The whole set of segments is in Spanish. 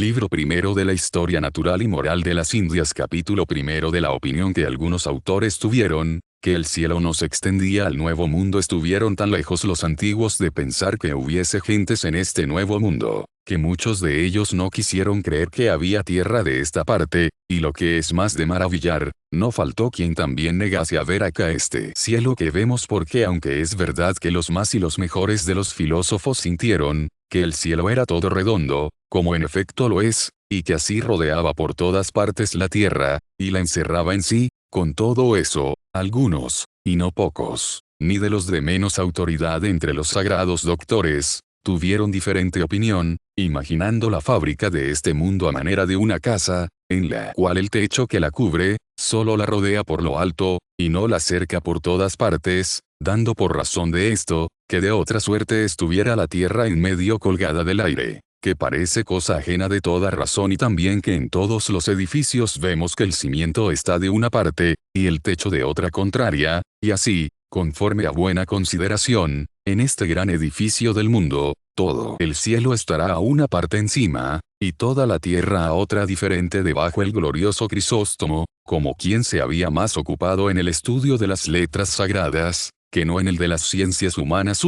Libro primero de la Historia Natural y Moral de las Indias. Capítulo primero de la opinión que algunos autores tuvieron, que el cielo no se extendía al nuevo mundo. Estuvieron tan lejos los antiguos de pensar que hubiese gentes en este nuevo mundo, que muchos de ellos no quisieron creer que había tierra de esta parte, y lo que es más de maravillar, no faltó quien también negase a ver acá este cielo que vemos, porque aunque es verdad que los más y los mejores de los filósofos sintieron, que el cielo era todo redondo, como en efecto lo es, y que así rodeaba por todas partes la tierra, y la encerraba en sí, con todo eso, algunos, y no pocos, ni de los de menos autoridad entre los sagrados doctores, tuvieron diferente opinión, imaginando la fábrica de este mundo a manera de una casa, en la cual el techo que la cubre, solo la rodea por lo alto, y no la cerca por todas partes, dando por razón de esto, que de otra suerte estuviera la tierra en medio colgada del aire, que parece cosa ajena de toda razón, y también que en todos los edificios vemos que el cimiento está de una parte, y el techo de otra contraria, y así, conforme a buena consideración, en este gran edificio del mundo, todo el cielo estará a una parte encima, y toda la tierra a otra diferente debajo. El glorioso Crisóstomo, como quien se había más ocupado en el estudio de las letras sagradas, que no en el de las ciencias humanas,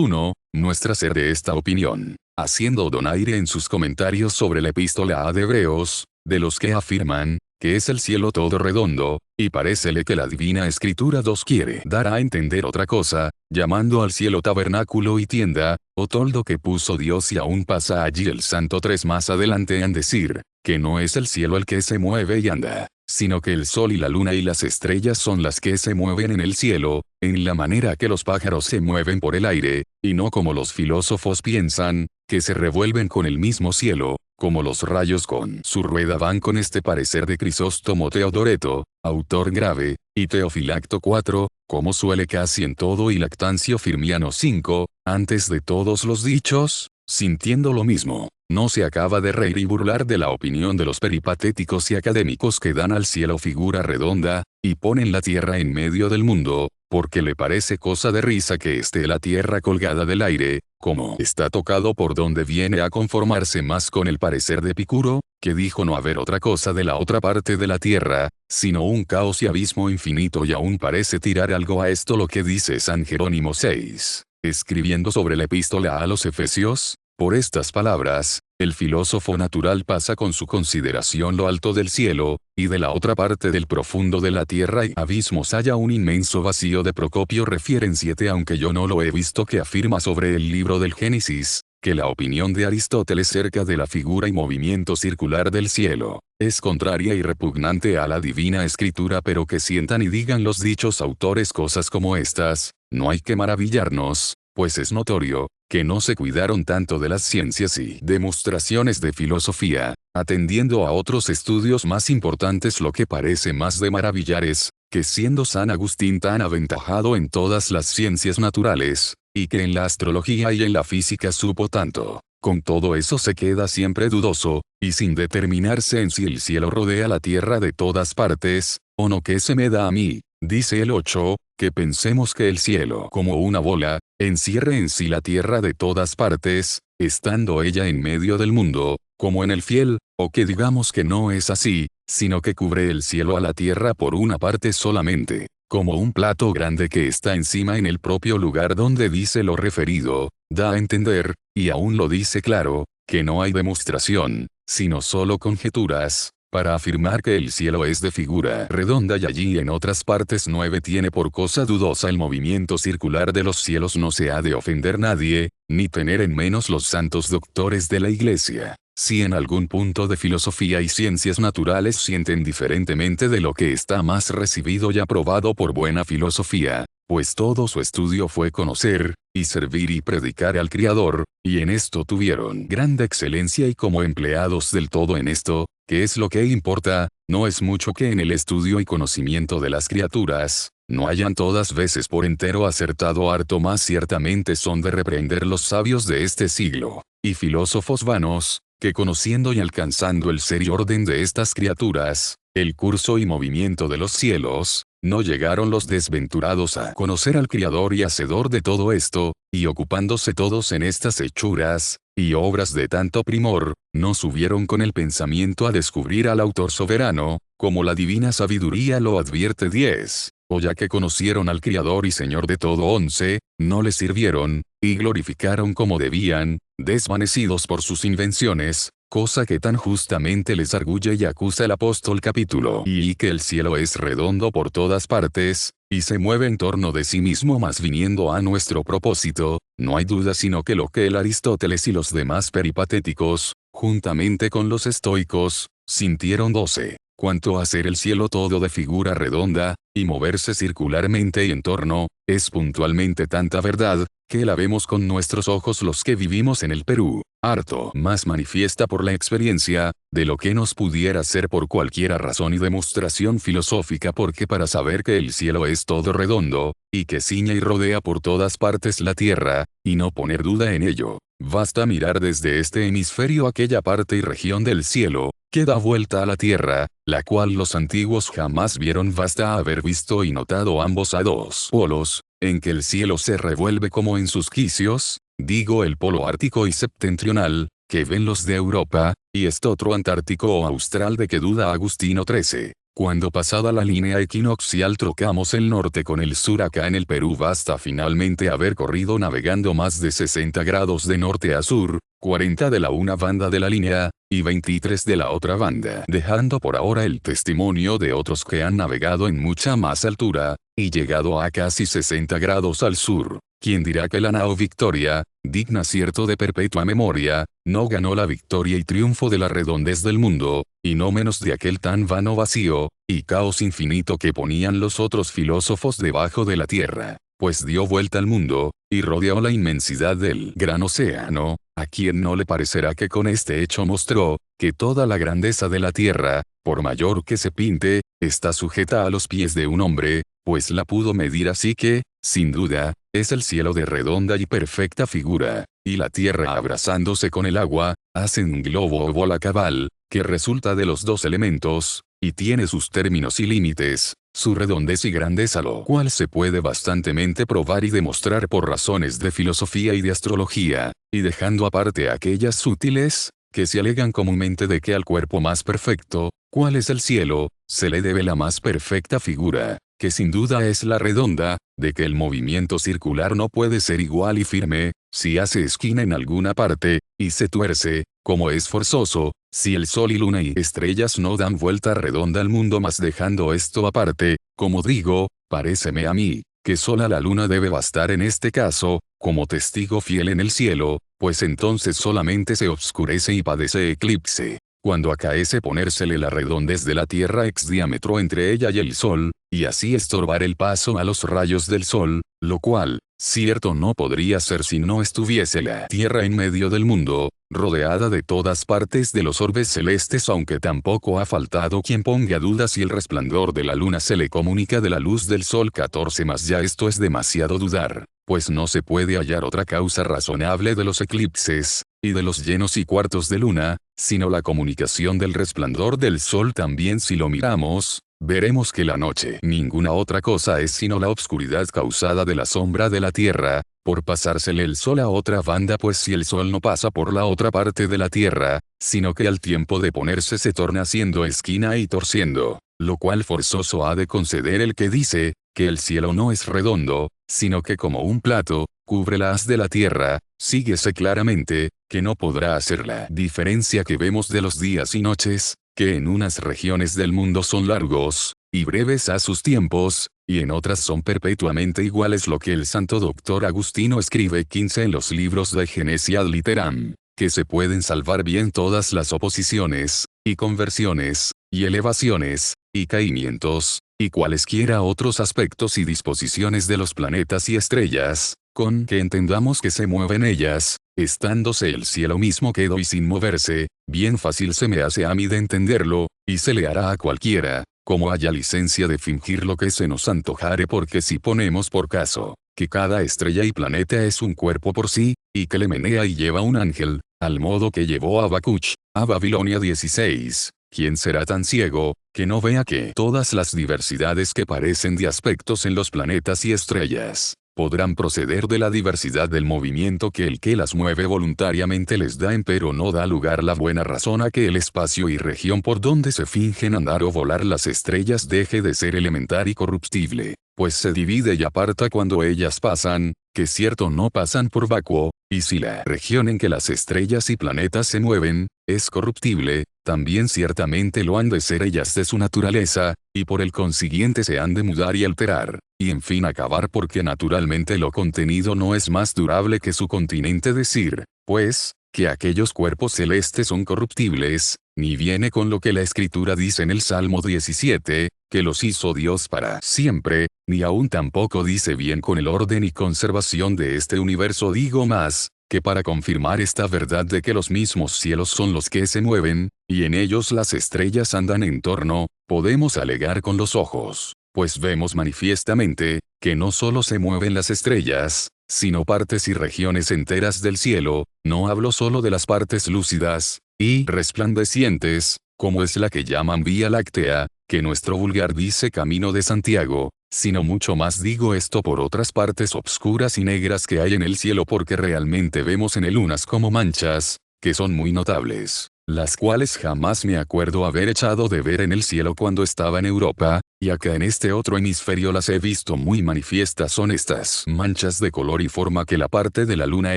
muestra ser de esta opinión, haciendo donaire en sus comentarios sobre la epístola a de Hebreos, de los que afirman, que es el cielo todo redondo, y parécele que la divina escritura quiere dar a entender otra cosa, llamando al cielo tabernáculo y tienda, o toldo que puso Dios, y aún pasa allí el santo 3 más adelante en decir, que no es el cielo el que se mueve y anda, sino que el sol y la luna y las estrellas son las que se mueven en el cielo, en la manera que los pájaros se mueven por el aire, y no como los filósofos piensan, que se revuelven con el mismo cielo, como los rayos con su rueda van. Con este parecer de Crisóstomo Teodoreto, autor grave, y Teofilacto 4, como suele casi en todo, y Lactancio Firmiano 5, antes de todos los dichos, sintiendo lo mismo, no se acaba de reír y burlar de la opinión de los peripatéticos y académicos que dan al cielo figura redonda, y ponen la tierra en medio del mundo, porque le parece cosa de risa que esté la tierra colgada del aire, como está tocado, por donde viene a conformarse más con el parecer de Epicuro, que dijo no haber otra cosa de la otra parte de la tierra, sino un caos y abismo infinito. Y aún parece tirar algo a esto lo que dice San Jerónimo 6, escribiendo sobre la epístola a los Efesios. Por estas palabras, el filósofo natural pasa con su consideración lo alto del cielo, y de la otra parte del profundo de la tierra y abismos haya un inmenso vacío. De Procopio refieren 7, aunque yo no lo he visto, que afirma sobre el libro del Génesis, que la opinión de Aristóteles cerca de la figura y movimiento circular del cielo, es contraria y repugnante a la divina escritura, pero que sientan y digan los dichos autores cosas como estas, no hay que maravillarnos, pues es notorio, que no se cuidaron tanto de las ciencias y demostraciones de filosofía, atendiendo a otros estudios más importantes. Lo que parece más de maravillar es, que siendo San Agustín tan aventajado en todas las ciencias naturales, y que en la astrología y en la física supo tanto, con todo eso se queda siempre dudoso, y sin determinarse en si el cielo rodea la tierra de todas partes, o no. Que se me da a mí, dice el 8, que pensemos que el cielo, como una bola, encierre en sí la tierra de todas partes, estando ella en medio del mundo, como en el fiel, o que digamos que no es así, sino que cubre el cielo a la tierra por una parte solamente, como un plato grande que está encima en el propio lugar donde dice lo referido, da a entender, y aún lo dice claro, que no hay demostración, sino solo conjeturas, para afirmar que el cielo es de figura redonda. Y allí en otras partes 9 tiene por cosa dudosa el movimiento circular de los cielos. No se ha de ofender nadie, ni tener en menos los santos doctores de la Iglesia, si en algún punto de filosofía y ciencias naturales sienten diferentemente de lo que está más recibido y aprobado por buena filosofía, pues todo su estudio fue conocer, y servir y predicar al Criador, y en esto tuvieron grande excelencia, y como empleados del todo en esto, que es lo que importa, no es mucho que en el estudio y conocimiento de las criaturas, no hayan todas veces por entero acertado. Harto más ciertamente son de reprender los sabios de este siglo, y filósofos vanos, que conociendo y alcanzando el ser y orden de estas criaturas, el curso y movimiento de los cielos, no llegaron los desventurados a conocer al Criador y Hacedor de todo esto, y ocupándose todos en estas hechuras, y obras de tanto primor, no subieron con el pensamiento a descubrir al autor soberano, como la divina sabiduría lo advierte 10, o ya que conocieron al Criador y Señor de todo 11, no le sirvieron, y glorificaron como debían, desvanecidos por sus invenciones, cosa que tan justamente les arguye y acusa el apóstol capítulo y que el cielo es redondo por todas partes, y se mueve en torno de sí mismo. Mas viniendo a nuestro propósito, no hay duda sino que lo que el Aristóteles y los demás peripatéticos, juntamente con los estoicos, sintieron 12, cuanto a ser el cielo todo de figura redonda, y moverse circularmente y en torno, es puntualmente tanta verdad, que la vemos con nuestros ojos los que vivimos en el Perú, harto más manifiesta por la experiencia, de lo que nos pudiera ser por cualquiera razón y demostración filosófica, porque para saber que el cielo es todo redondo, y que ciña y rodea por todas partes la tierra, y no poner duda en ello, basta mirar desde este hemisferio aquella parte y región del cielo, que da vuelta a la tierra, la cual los antiguos jamás vieron. Basta haber visto y notado ambos a dos polos, en que el cielo se revuelve como en sus quicios, digo el polo ártico y septentrional, que ven los de Europa, y estotro antártico o austral de que duda Agustino 13. Cuando pasada la línea equinoccial trocamos el norte con el sur. Acá en el Perú basta finalmente haber corrido navegando más de 60 grados de norte a sur, 40 de la una banda de la línea, y 23 de la otra banda, dejando por ahora el testimonio de otros que han navegado en mucha más altura, y llegado a casi 60 grados al sur. ¿Quién dirá que la nao Victoria, digna cierto de perpetua memoria, no ganó la victoria y triunfo de la redondez del mundo, y no menos de aquel tan vano vacío, y caos infinito que ponían los otros filósofos debajo de la tierra? Pues dio vuelta al mundo, y rodeó la inmensidad del gran océano, a quien no le parecerá que con este hecho mostró, que toda la grandeza de la tierra, por mayor que se pinte, está sujeta a los pies de un hombre, pues la pudo medir. Así que, sin duda, es el cielo de redonda y perfecta figura, y la tierra abrazándose con el agua, hacen un globo o bola cabal, que resulta de los dos elementos, y tiene sus términos y límites, su redondez y grandeza, lo cual se puede bastantemente probar y demostrar por razones de filosofía y de astrología, y dejando aparte aquellas sutiles, que se alegan comúnmente de que al cuerpo más perfecto, cuál es el cielo, se le debe la más perfecta figura, que sin duda es la redonda, de que el movimiento circular no puede ser igual y firme, si hace esquina en alguna parte, y se tuerce, como es forzoso, si el sol y luna y estrellas no dan vuelta redonda al mundo. Mas dejando esto aparte, como digo, paréceme a mí, que sola la luna debe bastar en este caso, como testigo fiel en el cielo, pues entonces solamente se obscurece y padece eclipse, cuando acaece ponérsele la redondez de la tierra ex diámetro entre ella y el sol, y así estorbar el paso a los rayos del sol, lo cual, cierto no podría ser si no estuviese la tierra en medio del mundo, rodeada de todas partes de los orbes celestes, aunque tampoco ha faltado quien ponga dudas si el resplandor de la luna se le comunica de la luz del sol. 14. Mas ya esto es demasiado dudar, pues no se puede hallar otra causa razonable de los eclipses, y de los llenos y cuartos de luna, sino la comunicación del resplandor del sol. También si lo miramos, veremos que la noche ninguna otra cosa es sino la obscuridad causada de la sombra de la tierra, por pasársele el sol a otra banda. Pues si el sol no pasa por la otra parte de la tierra, sino que al tiempo de ponerse se torna haciendo esquina y torciendo, lo cual forzoso ha de conceder el que dice, que el cielo no es redondo, sino que como un plato, cubre la haz de la tierra, síguese claramente, que no podrá hacer la diferencia que vemos de los días y noches, que en unas regiones del mundo son largos, y breves a sus tiempos, y en otras son perpetuamente iguales, lo que el santo doctor Agustino escribe 15 en los libros de Genesia ad Literam, que se pueden salvar bien todas las oposiciones, y conversiones, y elevaciones, y caimientos, y cualesquiera otros aspectos y disposiciones de los planetas y estrellas, con que entendamos que se mueven ellas, estándose el cielo mismo quedo y sin moverse, bien fácil se me hace a mí de entenderlo, y se le hará a cualquiera, como haya licencia de fingir lo que se nos antojare. Porque si ponemos por caso, que cada estrella y planeta es un cuerpo por sí, y que le menea y lleva un ángel, al modo que llevó a Habacuc, a Babilonia 16, ¿quién será tan ciego, que no vea que todas las diversidades que parecen de aspectos en los planetas y estrellas, podrán proceder de la diversidad del movimiento que el que las mueve voluntariamente les da, empero no da lugar la buena razón a que el espacio y región por donde se fingen andar o volar las estrellas deje de ser elemental y corruptible, pues se divide y aparta cuando ellas pasan, que cierto no pasan por vacuo, y si la región en que las estrellas y planetas se mueven, es corruptible, también ciertamente lo han de ser ellas de su naturaleza, y por el consiguiente se han de mudar y alterar, y en fin acabar porque naturalmente lo contenido no es más durable que su continente, decir, pues, que aquellos cuerpos celestes son corruptibles, ni viene con lo que la Escritura dice en el Salmo 17, que los hizo Dios para siempre, ni aún tampoco dice bien con el orden y conservación de este universo, digo más, que para confirmar esta verdad de que los mismos cielos son los que se mueven, y en ellos las estrellas andan en torno, podemos alegar con los ojos, pues vemos manifiestamente, que no solo se mueven las estrellas, sino partes y regiones enteras del cielo, no hablo solo de las partes lúcidas y resplandecientes, como es la que llaman Vía Láctea, que nuestro vulgar dice Camino de Santiago, sino mucho más digo esto por otras partes obscuras y negras que hay en el cielo, porque realmente vemos en él unas como manchas, que son muy notables, las cuales jamás me acuerdo haber echado de ver en el cielo cuando estaba en Europa, y acá en este otro hemisferio las he visto muy manifiestas. Son estas manchas de color y forma que la parte de la luna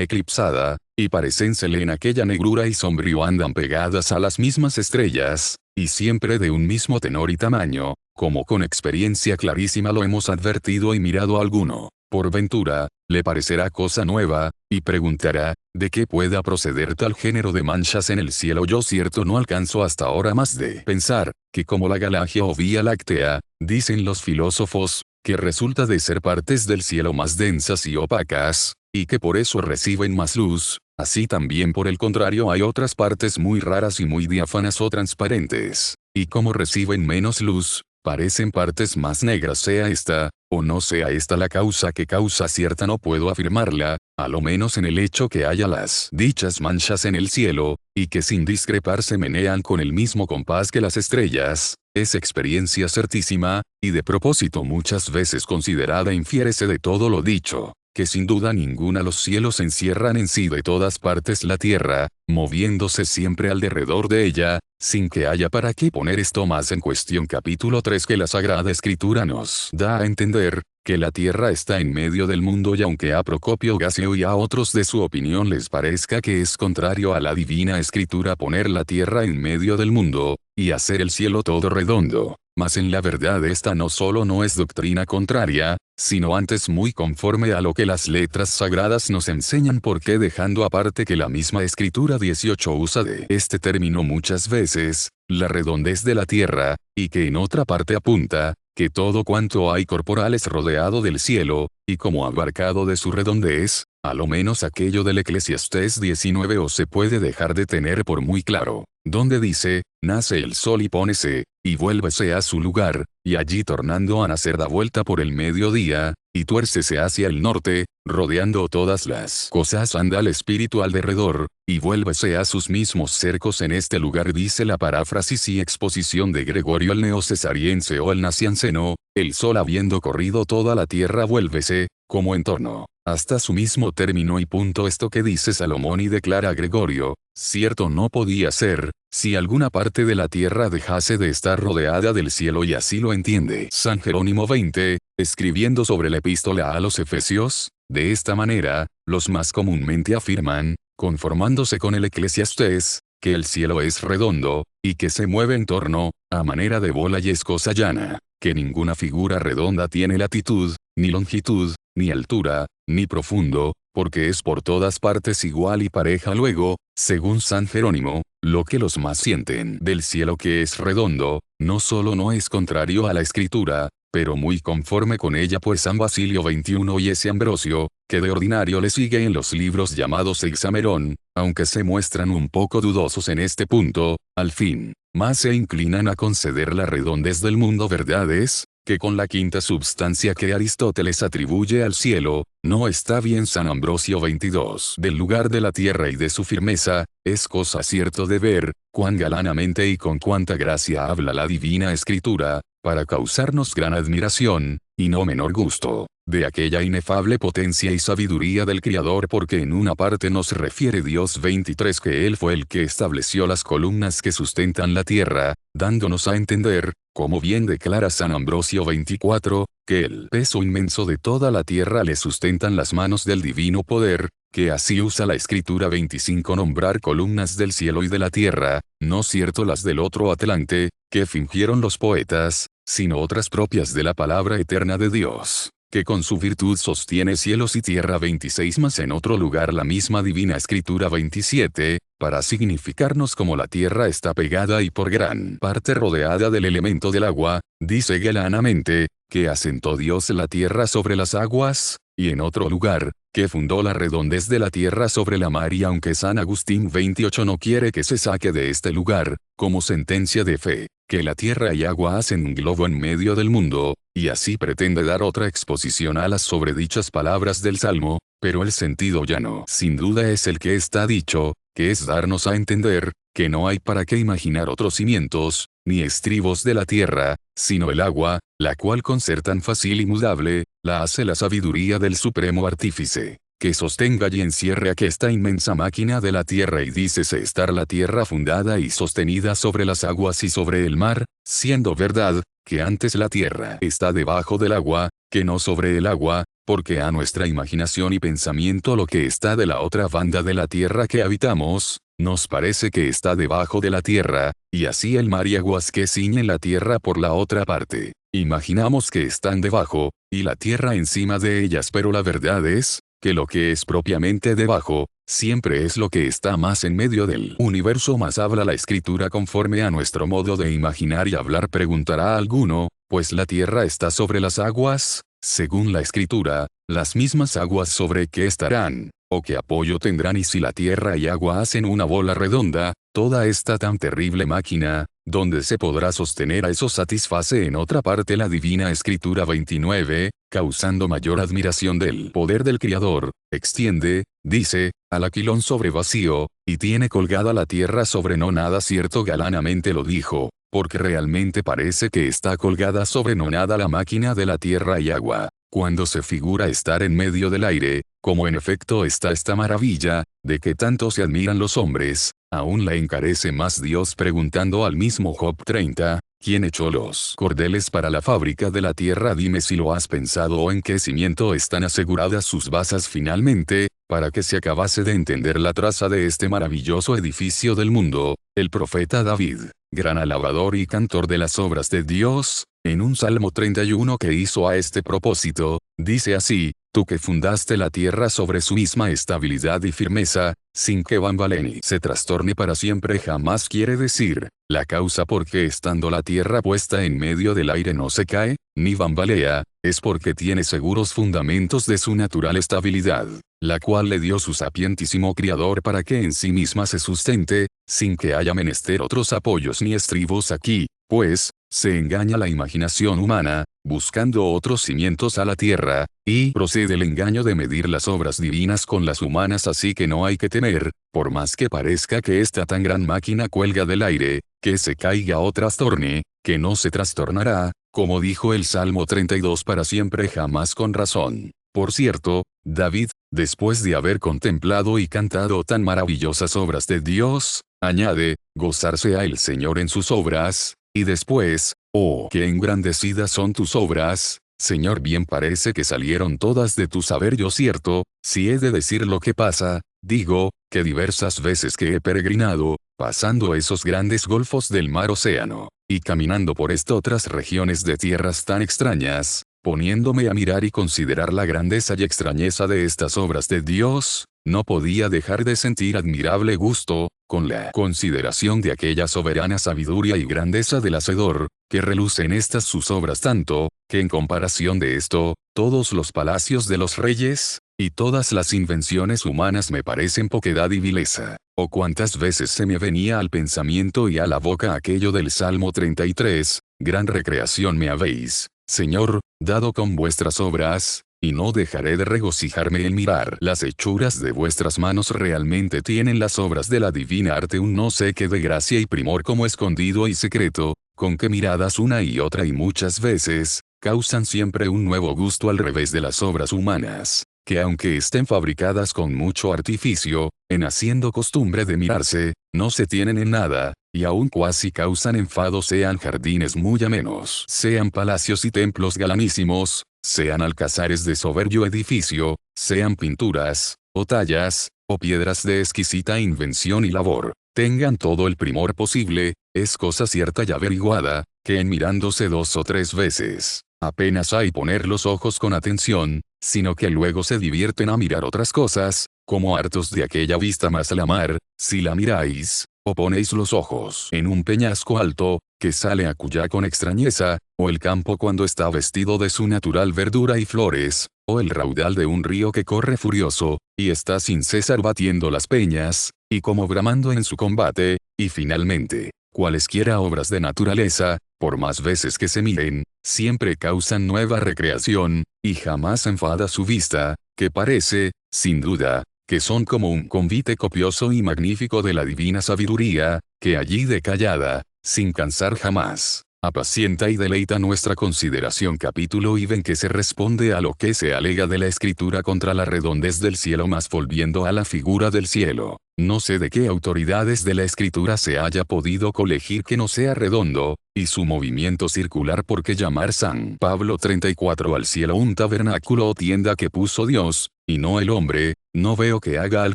eclipsada, y parecénsele en aquella negrura y sombrío andan pegadas a las mismas estrellas, y siempre de un mismo tenor y tamaño, como con experiencia clarísima lo hemos advertido y mirado a alguno, por ventura, le parecerá cosa nueva, y preguntará, ¿de qué pueda proceder tal género de manchas en el cielo? Yo cierto no alcanzo hasta ahora más de pensar, que como la galaxia o Vía Láctea, dicen los filósofos, que resulta de ser partes del cielo más densas y opacas, y que por eso reciben más luz, así también por el contrario hay otras partes muy raras y muy diáfanas o transparentes, y como reciben menos luz, parecen partes más negras. Sea esta, o no sea esta la causa que causa cierta no puedo afirmarla, a lo menos en el hecho que haya las dichas manchas en el cielo, y que sin discrepar se menean con el mismo compás que las estrellas, es experiencia certísima, y de propósito muchas veces considerada infiérese de todo lo dicho, que sin duda ninguna los cielos encierran en sí de todas partes la tierra, moviéndose siempre alrededor de ella, sin que haya para qué poner esto más en cuestión. Capítulo 3. Que la Sagrada Escritura nos da a entender, que la tierra está en medio del mundo, y aunque a Procopio Gaseo y a otros de su opinión les parezca que es contrario a la Divina Escritura poner la tierra en medio del mundo, y hacer el cielo todo redondo, mas en la verdad esta no solo no es doctrina contraria, sino antes muy conforme a lo que las letras sagradas nos enseñan, porque dejando aparte que la misma Escritura 18 usa de este término muchas veces, la redondez de la tierra, y que en otra parte apunta, que todo cuanto hay corporal es rodeado del cielo, y como abarcado de su redondez, a lo menos aquello del Eclesiastés 19 o se puede dejar de tener por muy claro, donde dice, nace el sol y pónese, y vuélvese a su lugar, y allí tornando a nacer da vuelta por el mediodía, y tuércese hacia el norte, rodeando todas las cosas anda el espíritu alrededor, y vuélvese a sus mismos cercos. En este lugar dice la paráfrasis y exposición de Gregorio el Neocesariense o el Nacianceno, el sol habiendo corrido toda la tierra vuélvese, como en torno, hasta su mismo término y punto. Esto que dice Salomón y declara Gregorio, cierto no podía ser, si alguna parte de la tierra dejase de estar rodeada del cielo, y así lo entiende San Jerónimo 20, escribiendo sobre la epístola a los Efesios, de esta manera, los más comúnmente afirman, conformándose con el Eclesiastés, que el cielo es redondo, y que se mueve en torno, a manera de bola, y es cosa llana, que ninguna figura redonda tiene latitud, ni longitud, ni altura, ni profundo, porque es por todas partes igual y pareja. Luego, según San Jerónimo, lo que los más sienten del cielo que es redondo, no solo no es contrario a la Escritura, pero muy conforme con ella, pues San Basilio 21 y ese Ambrosio, que de ordinario le sigue en los libros llamados Hexamerón, aunque se muestran un poco dudosos en este punto, al fin, más se inclinan a conceder la redondez del mundo. Verdades, que con la quinta substancia que Aristóteles atribuye al cielo, no está bien. San Ambrosio 22. Del lugar de la tierra y de su firmeza, es cosa cierto de ver, cuán galanamente y con cuánta gracia habla la Divina Escritura, para causarnos gran admiración, y no menor gusto, de aquella inefable potencia y sabiduría del Criador, porque en una parte nos refiere Dios 23 que Él fue el que estableció las columnas que sustentan la tierra, dándonos a entender, como bien declara San Ambrosio 24, que el peso inmenso de toda la tierra le sustentan las manos del divino poder, que así usa la Escritura 25 nombrar columnas del cielo y de la tierra, no cierto las del otro Atlante, que fingieron los poetas, sino otras propias de la palabra eterna de Dios, que con su virtud sostiene cielos y tierra 26 más en otro lugar la misma divina Escritura 27, para significarnos como la tierra está pegada y por gran parte rodeada del elemento del agua, dice galanamente, que asentó Dios la tierra sobre las aguas, y en otro lugar, que fundó la redondez de la tierra sobre la mar, y aunque San Agustín 28 no quiere que se saque de este lugar, como sentencia de fe, que la tierra y agua hacen un globo en medio del mundo, y así pretende dar otra exposición a las sobredichas palabras del Salmo, pero el sentido llano sin duda es el que está dicho, que es darnos a entender, que no hay para qué imaginar otros cimientos, ni estribos de la tierra, sino el agua, la cual con ser tan fácil y mudable, la hace la sabiduría del supremo artífice, que sostenga y encierre aquesta inmensa máquina de la tierra, y dícese estar la tierra fundada y sostenida sobre las aguas y sobre el mar, siendo verdad, que antes la tierra está debajo del agua, que no sobre el agua, porque a nuestra imaginación y pensamiento lo que está de la otra banda de la tierra que habitamos, nos parece que está debajo de la tierra, y así el mar y aguas que ciñen la tierra por la otra parte, imaginamos que están debajo, y la tierra encima de ellas, pero la verdad es, que lo que es propiamente debajo, siempre es lo que está más en medio del universo. Más habla la Escritura conforme a nuestro modo de imaginar y hablar, preguntará alguno, pues la tierra está sobre las aguas, según la Escritura, las mismas aguas sobre qué estarán, o qué apoyo tendrán, y si la tierra y agua hacen una bola redonda, toda esta tan terrible máquina, ¿dónde se podrá sostener? A eso satisface en otra parte la divina Escritura 29, causando mayor admiración del poder del Criador, extiende, dice, al aquilón sobre vacío, y tiene colgada la tierra sobre no nada. Cierto, galanamente lo dijo, porque realmente parece que está colgada sobre no nada la máquina de la tierra y agua, cuando se figura estar en medio del aire, como en efecto está esta maravilla, de que tanto se admiran los hombres, aún la encarece más Dios, preguntando al mismo Job 30, ¿quién echó los cordeles para la fábrica de la tierra? Dime si lo has pensado, o en qué cimiento están aseguradas sus basas. Finalmente, para que se acabase de entender la traza de este maravilloso edificio del mundo, el profeta David, gran alabador y cantor de las obras de Dios, en un Salmo 31 que hizo a este propósito, dice así, tú que fundaste la tierra sobre su misma estabilidad y firmeza, sin que bambalee ni se trastorne para siempre jamás, quiere decir, la causa por qué estando la tierra puesta en medio del aire no se cae, ni bambalea, es porque tiene seguros fundamentos de su natural estabilidad, la cual le dio su sapientísimo Criador para que en sí misma se sustente, sin que haya menester otros apoyos ni estribos. Aquí, pues, se engaña la imaginación humana, buscando otros cimientos a la tierra, y procede el engaño de medir las obras divinas con las humanas, así que no hay que temer, por más que parezca que esta tan gran máquina cuelga del aire, que se caiga o trastorne, que no se trastornará, como dijo el Salmo 32, para siempre jamás, con razón. Por cierto, David, después de haber contemplado y cantado tan maravillosas obras de Dios, añade, gozarse a el Señor en sus obras, y después, oh, qué engrandecidas son tus obras, Señor, bien parece que salieron todas de tu saber. Yo cierto, si he de decir lo que pasa, digo, que diversas veces que he peregrinado, pasando esos grandes golfos del mar océano, y caminando por estas otras regiones de tierras tan extrañas, poniéndome a mirar y considerar la grandeza y extrañeza de estas obras de Dios, no podía dejar de sentir admirable gusto, con la consideración de aquella soberana sabiduría y grandeza del Hacedor, que reluce en estas sus obras tanto, que en comparación de esto, todos los palacios de los reyes, y todas las invenciones humanas me parecen poquedad y vileza. O cuántas veces se me venía al pensamiento y a la boca aquello del Salmo 33, gran recreación me habéis, Señor, dado con vuestras obras, y no dejaré de regocijarme en mirar las hechuras de vuestras manos. Realmente tienen las obras de la divina arte un no sé qué de gracia y primor como escondido y secreto, con que miradas una y otra y muchas veces, causan siempre un nuevo gusto al revés de las obras humanas, que aunque estén fabricadas con mucho artificio, en haciendo costumbre de mirarse, no se tienen en nada, y aun cuasi causan enfado, sean jardines muy amenos, sean palacios y templos galanísimos, sean alcazares de soberbio edificio, sean pinturas, o tallas, o piedras de exquisita invención y labor, tengan todo el primor posible, es cosa cierta y averiguada, que en mirándose 2 o 3 veces, apenas hay poner los ojos con atención, sino que luego se divierten a mirar otras cosas, como hartos de aquella vista más a la mar, si la miráis, o ponéis los ojos en un peñasco alto, que sale a cuya con extrañeza, o el campo cuando está vestido de su natural verdura y flores, o el raudal de un río que corre furioso, y está sin cesar batiendo las peñas, y como bramando en su combate, y finalmente, cualesquiera obras de naturaleza, por más veces que se miren, siempre causan nueva recreación, y jamás enfada su vista, que parece, sin duda, que son como un convite copioso y magnífico de la divina sabiduría, que allí de callada, sin cansar jamás, apacienta y deleita nuestra consideración. Capítulo y ven que se responde a lo que se alega de la escritura contra la redondez del cielo, mas volviendo a la figura del cielo. No sé de qué autoridades de la escritura se haya podido colegir que no sea redondo, y su movimiento circular, porque llamar San Pablo 34 al cielo un tabernáculo o tienda que puso Dios, y no el hombre, no veo que haga al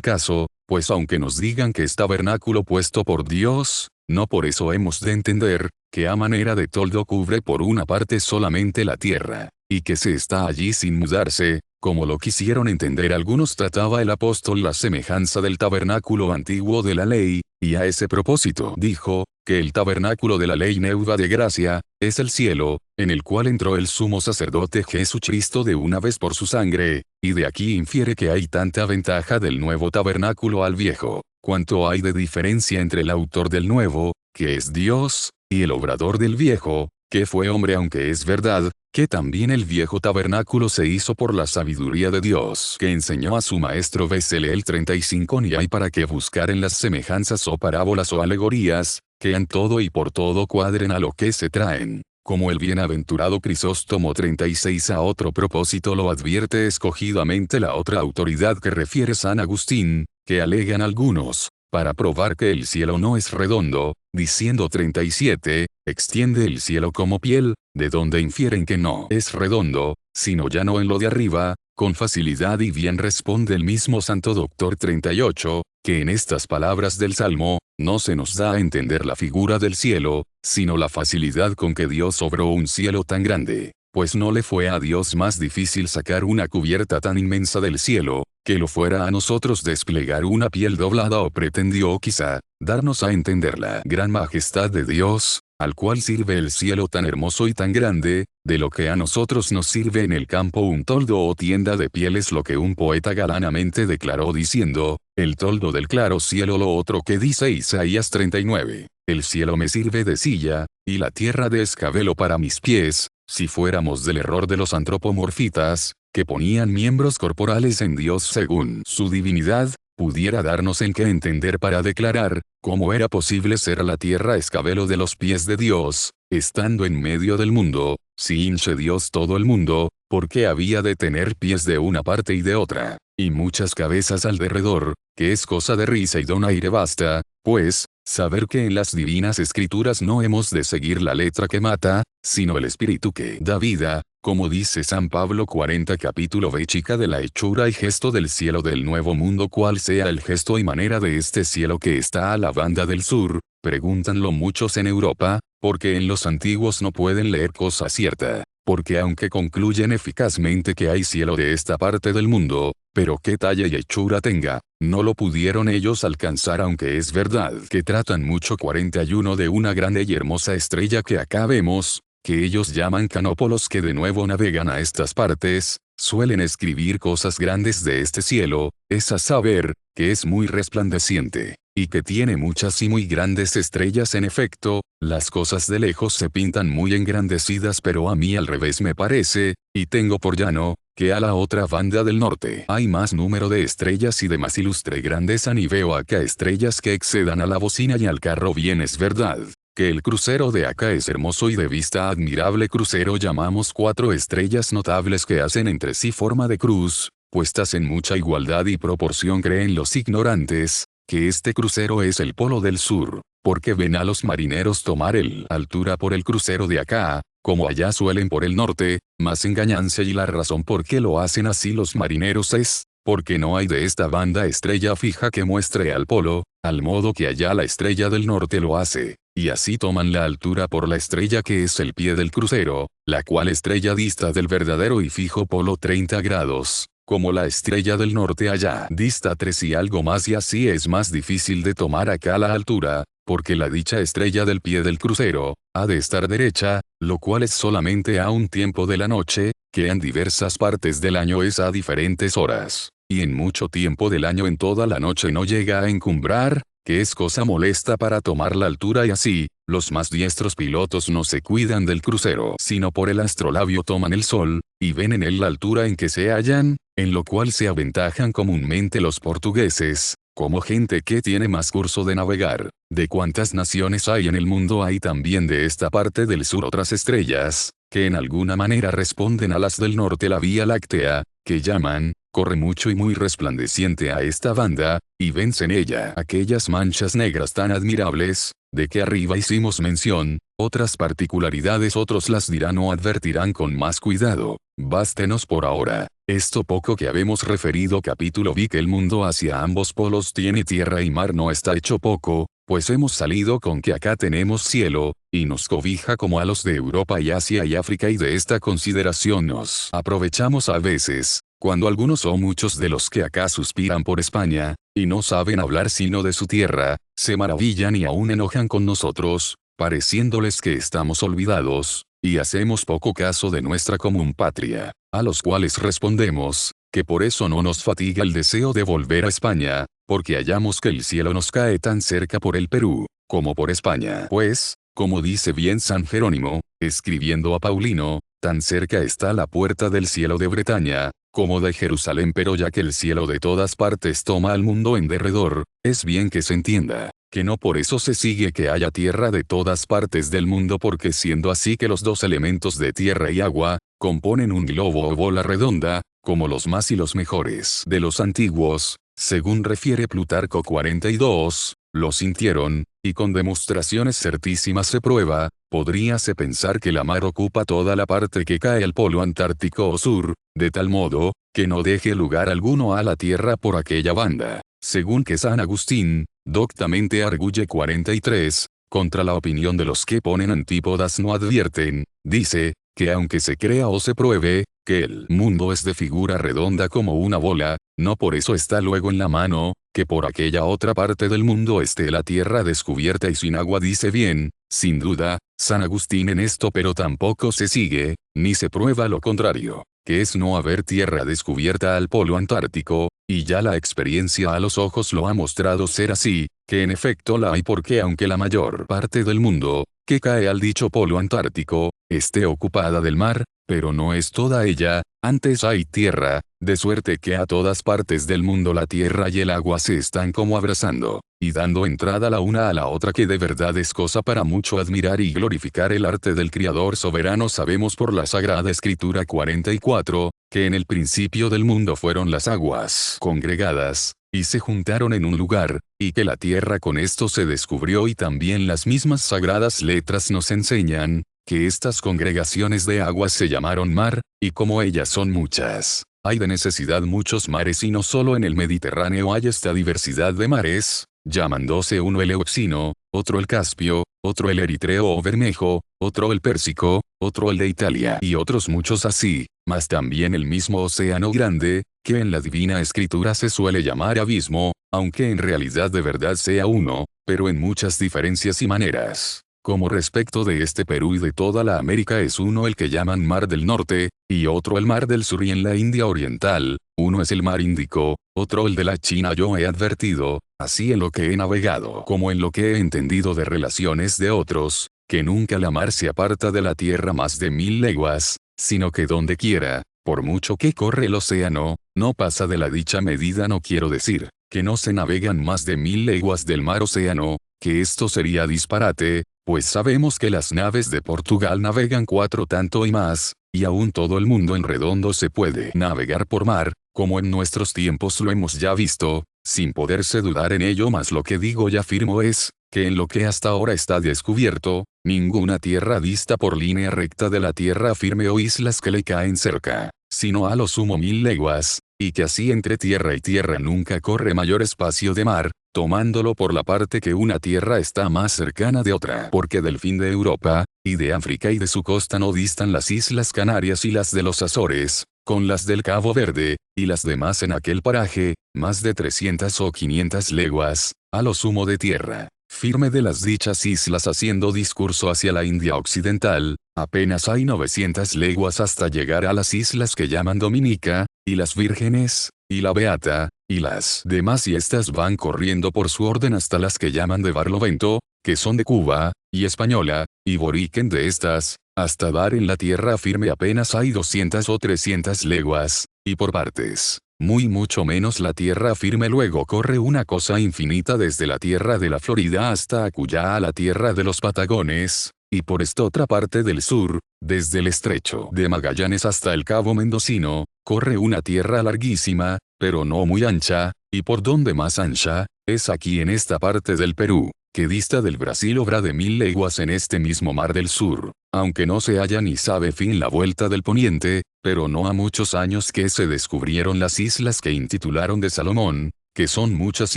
caso, pues aunque nos digan que es tabernáculo puesto por Dios, no por eso hemos de entender, que a manera de toldo cubre por una parte solamente la tierra, y que se está allí sin mudarse, como lo quisieron entender algunos. Trataba el apóstol la semejanza del tabernáculo antiguo de la ley, y a ese propósito dijo, que el tabernáculo de la ley nueva de gracia, es el cielo, en el cual entró el sumo sacerdote Jesucristo de una vez por su sangre, y de aquí infiere que hay tanta ventaja del nuevo tabernáculo al viejo, cuanto hay de diferencia entre el autor del nuevo, que es Dios, y el obrador del viejo, que fue hombre, aunque es verdad, que también el viejo tabernáculo se hizo por la sabiduría de Dios, que enseñó a su maestro. Beseleel 35. Ni hay para qué buscar en las semejanzas o parábolas o alegorías, que en todo y por todo cuadren a lo que se traen. Como el bienaventurado Crisóstomo 36 a otro propósito lo advierte escogidamente la otra autoridad que refiere San Agustín, que alegan algunos, para probar que el cielo no es redondo, diciendo 37, extiende el cielo como piel, de donde infieren que no es redondo, sino llano en lo de arriba, con facilidad y bien responde el mismo Santo Doctor 38, que en estas palabras del Salmo, no se nos da a entender la figura del cielo, sino la facilidad con que Dios obró un cielo tan grande, pues no le fue a Dios más difícil sacar una cubierta tan inmensa del cielo, que lo fuera a nosotros desplegar una piel doblada, o pretendió quizá, darnos a entender la gran majestad de Dios, al cual sirve el cielo tan hermoso y tan grande, de lo que a nosotros nos sirve en el campo un toldo o tienda de pieles, lo que un poeta galanamente declaró diciendo, el toldo del claro cielo. Lo otro que dice Isaías 39, el cielo me sirve de silla, y la tierra de escabelo para mis pies, si fuéramos del error de los antropomorfitas, que ponían miembros corporales en Dios según su divinidad, pudiera darnos en qué entender para declarar, cómo era posible ser la tierra escabelo de los pies de Dios, estando en medio del mundo, si hinche Dios todo el mundo, porque había de tener pies de una parte y de otra, y muchas cabezas alrededor, que es cosa de risa y donaire basta, pues, saber que en las divinas escrituras no hemos de seguir la letra que mata, sino el espíritu que da vida, como dice San Pablo 40. Capítulo B. Chica de la hechura y gesto del cielo del nuevo mundo. ¿Cuál sea el gesto y manera de este cielo que está a la banda del sur? Pregúntanlo muchos en Europa, porque en los antiguos no pueden leer cosa cierta, porque aunque concluyen eficazmente que hay cielo de esta parte del mundo, pero qué talla y hechura tenga, no lo pudieron ellos alcanzar, aunque es verdad que tratan mucho 41 de una grande y hermosa estrella que acá vemos, que ellos llaman canópolos, que de nuevo navegan a estas partes, suelen escribir cosas grandes de este cielo, es a saber, que es muy resplandeciente, y que tiene muchas y muy grandes estrellas. En efecto, las cosas de lejos se pintan muy engrandecidas, pero a mí al revés me parece, y tengo por llano, que a la otra banda del norte hay más número de estrellas y de más ilustre grandeza, ni veo acá estrellas que excedan a la bocina y al carro. Bien es verdad que el crucero de acá es hermoso y de vista admirable. Crucero llamamos 4 estrellas notables que hacen entre sí forma de cruz, puestas en mucha igualdad y proporción. Creen los ignorantes, que este crucero es el polo del sur, porque ven a los marineros tomar el altura por el crucero de acá, como allá suelen por el norte, mas engañanse, y la razón por qué lo hacen así los marineros es, porque no hay de esta banda estrella fija que muestre al polo, al modo que allá la estrella del norte lo hace, y así toman la altura por la estrella que es el pie del crucero, la cual estrella dista del verdadero y fijo polo 30 grados, como la estrella del norte allá dista 3 y algo más, y así es más difícil de tomar acá la altura, porque la dicha estrella del pie del crucero, ha de estar derecha, lo cual es solamente a un tiempo de la noche, que en diversas partes del año es a diferentes horas, y en mucho tiempo del año en toda la noche no llega a encumbrar, que es cosa molesta para tomar la altura, y así, los más diestros pilotos no se cuidan del crucero, sino por el astrolabio toman el sol, y ven en él la altura en que se hallan, en lo cual se aventajan comúnmente los portugueses, como gente que tiene más curso de navegar. De cuántas naciones hay en el mundo, hay también de esta parte del sur otras estrellas, que en alguna manera responden a las del norte. La Vía Láctea, que llaman, corre mucho y muy resplandeciente a esta banda, y vense en ella aquellas manchas negras tan admirables, de que arriba hicimos mención. Otras particularidades otros las dirán o advertirán con más cuidado. Bástenos por ahora esto poco que habemos referido. Capítulo. Vi que el mundo hacia ambos polos tiene tierra y mar, no está hecho poco, pues hemos salido con que acá tenemos cielo, y nos cobija como a los de Europa y Asia y África, y de esta consideración nos aprovechamos a veces, cuando algunos o muchos de los que acá suspiran por España, y no saben hablar sino de su tierra, se maravillan y aún enojan con nosotros, pareciéndoles que estamos olvidados, y hacemos poco caso de nuestra común patria, a los cuales respondemos, que por eso no nos fatiga el deseo de volver a España, porque hallamos que el cielo nos cae tan cerca por el Perú, como por España. Pues, como dice bien San Jerónimo, escribiendo a Paulino, tan cerca está la puerta del cielo de Bretaña, como de Jerusalén. Pero ya que el cielo de todas partes toma al mundo en derredor, es bien que se entienda, que no por eso se sigue que haya tierra de todas partes del mundo, porque siendo así que los dos elementos de tierra y agua, componen un globo o bola redonda, como los más y los mejores de los antiguos, según refiere Plutarco 42, lo sintieron, y con demostraciones certísimas se prueba, podríase pensar que la mar ocupa toda la parte que cae al polo antártico o sur, de tal modo, que no deje lugar alguno a la tierra por aquella banda, según que San Agustín, doctamente arguye 43, contra la opinión de los que ponen antípodas no advierten, dice, que aunque se crea o se pruebe, que el mundo es de figura redonda como una bola, no por eso está luego en la mano, que por aquella otra parte del mundo esté la tierra descubierta y sin agua. Dice bien, sin duda, San Agustín en esto, pero tampoco se sigue, ni se prueba lo contrario, que es no haber tierra descubierta al polo antártico, y ya la experiencia a los ojos lo ha mostrado ser así, que en efecto la hay, porque aunque la mayor parte del mundo, que cae al dicho polo antártico, esté ocupada del mar, pero no es toda ella, antes hay tierra, de suerte que a todas partes del mundo la tierra y el agua se están como abrazando, y dando entrada la una a la otra, que de verdad es cosa para mucho admirar y glorificar el arte del Criador soberano. Sabemos por la Sagrada Escritura 44, que en el principio del mundo fueron las aguas congregadas, y se juntaron en un lugar, y que la tierra con esto se descubrió, y también las mismas sagradas letras nos enseñan, que estas congregaciones de aguas se llamaron mar, y como ellas son muchas, hay de necesidad muchos mares, y no solo en el Mediterráneo hay esta diversidad de mares, llamándose uno el Euxino, otro el Caspio, otro el Eritreo o Bermejo, otro el Pérsico, otro el de Italia, y otros muchos así, mas también el mismo océano grande, que en la Divina Escritura se suele llamar abismo, aunque en realidad de verdad sea uno, pero en muchas diferencias y maneras. Como respecto de este Perú y de toda la América es uno el que llaman Mar del Norte, y otro el Mar del Sur, y en la India Oriental, uno es el Mar Índico, otro el de la China. Yo he advertido, así en lo que he navegado como en lo que he entendido de relaciones de otros, que nunca la mar se aparta de la tierra más de 1000 leguas, sino que donde quiera, por mucho que corre el océano, no pasa de la dicha medida. No quiero decir, que no se navegan más de 1000 leguas del mar océano, que esto sería disparate, Pues sabemos que las naves de Portugal navegan 4 tanto y más, y aún todo el mundo en redondo se puede navegar por mar, como en nuestros tiempos lo hemos ya visto, sin poderse dudar en ello, mas lo que digo y afirmo es, que en lo que hasta ahora está descubierto, ninguna tierra dista por línea recta de la tierra firme o islas que le caen cerca, sino a lo sumo 1000 leguas, y que así entre tierra y tierra nunca corre mayor espacio de mar, tomándolo por la parte que una tierra está más cercana de otra. Porque del fin de Europa, y de África y de su costa no distan las Islas Canarias y las de los Azores, con las del Cabo Verde, y las demás en aquel paraje, más de 300 o 500 leguas, a lo sumo de tierra firme de las dichas islas. Haciendo discurso hacia la India Occidental, apenas hay 900 leguas hasta llegar a las islas que llaman Dominica, y las Vírgenes, y la Beata, y las demás, y estas van corriendo por su orden hasta las que llaman de Barlovento, que son de Cuba, y Española, y Boriquen de estas, hasta dar en la tierra firme apenas hay 200 o 300 leguas, y por partes mucho menos la tierra firme. Luego corre una cosa infinita desde la tierra de la Florida hasta acullá a la tierra de los Patagones, y por esta otra parte del sur, desde el estrecho de Magallanes hasta el Cabo Mendocino, corre una tierra larguísima, pero no muy ancha, y por donde más ancha, es aquí en esta parte del Perú, que dista del Brasil obra de 1000 leguas en este mismo mar del sur, aunque no se halla ni sabe fin la vuelta del poniente, pero no ha muchos años que se descubrieron las islas que intitularon de Salomón, que son muchas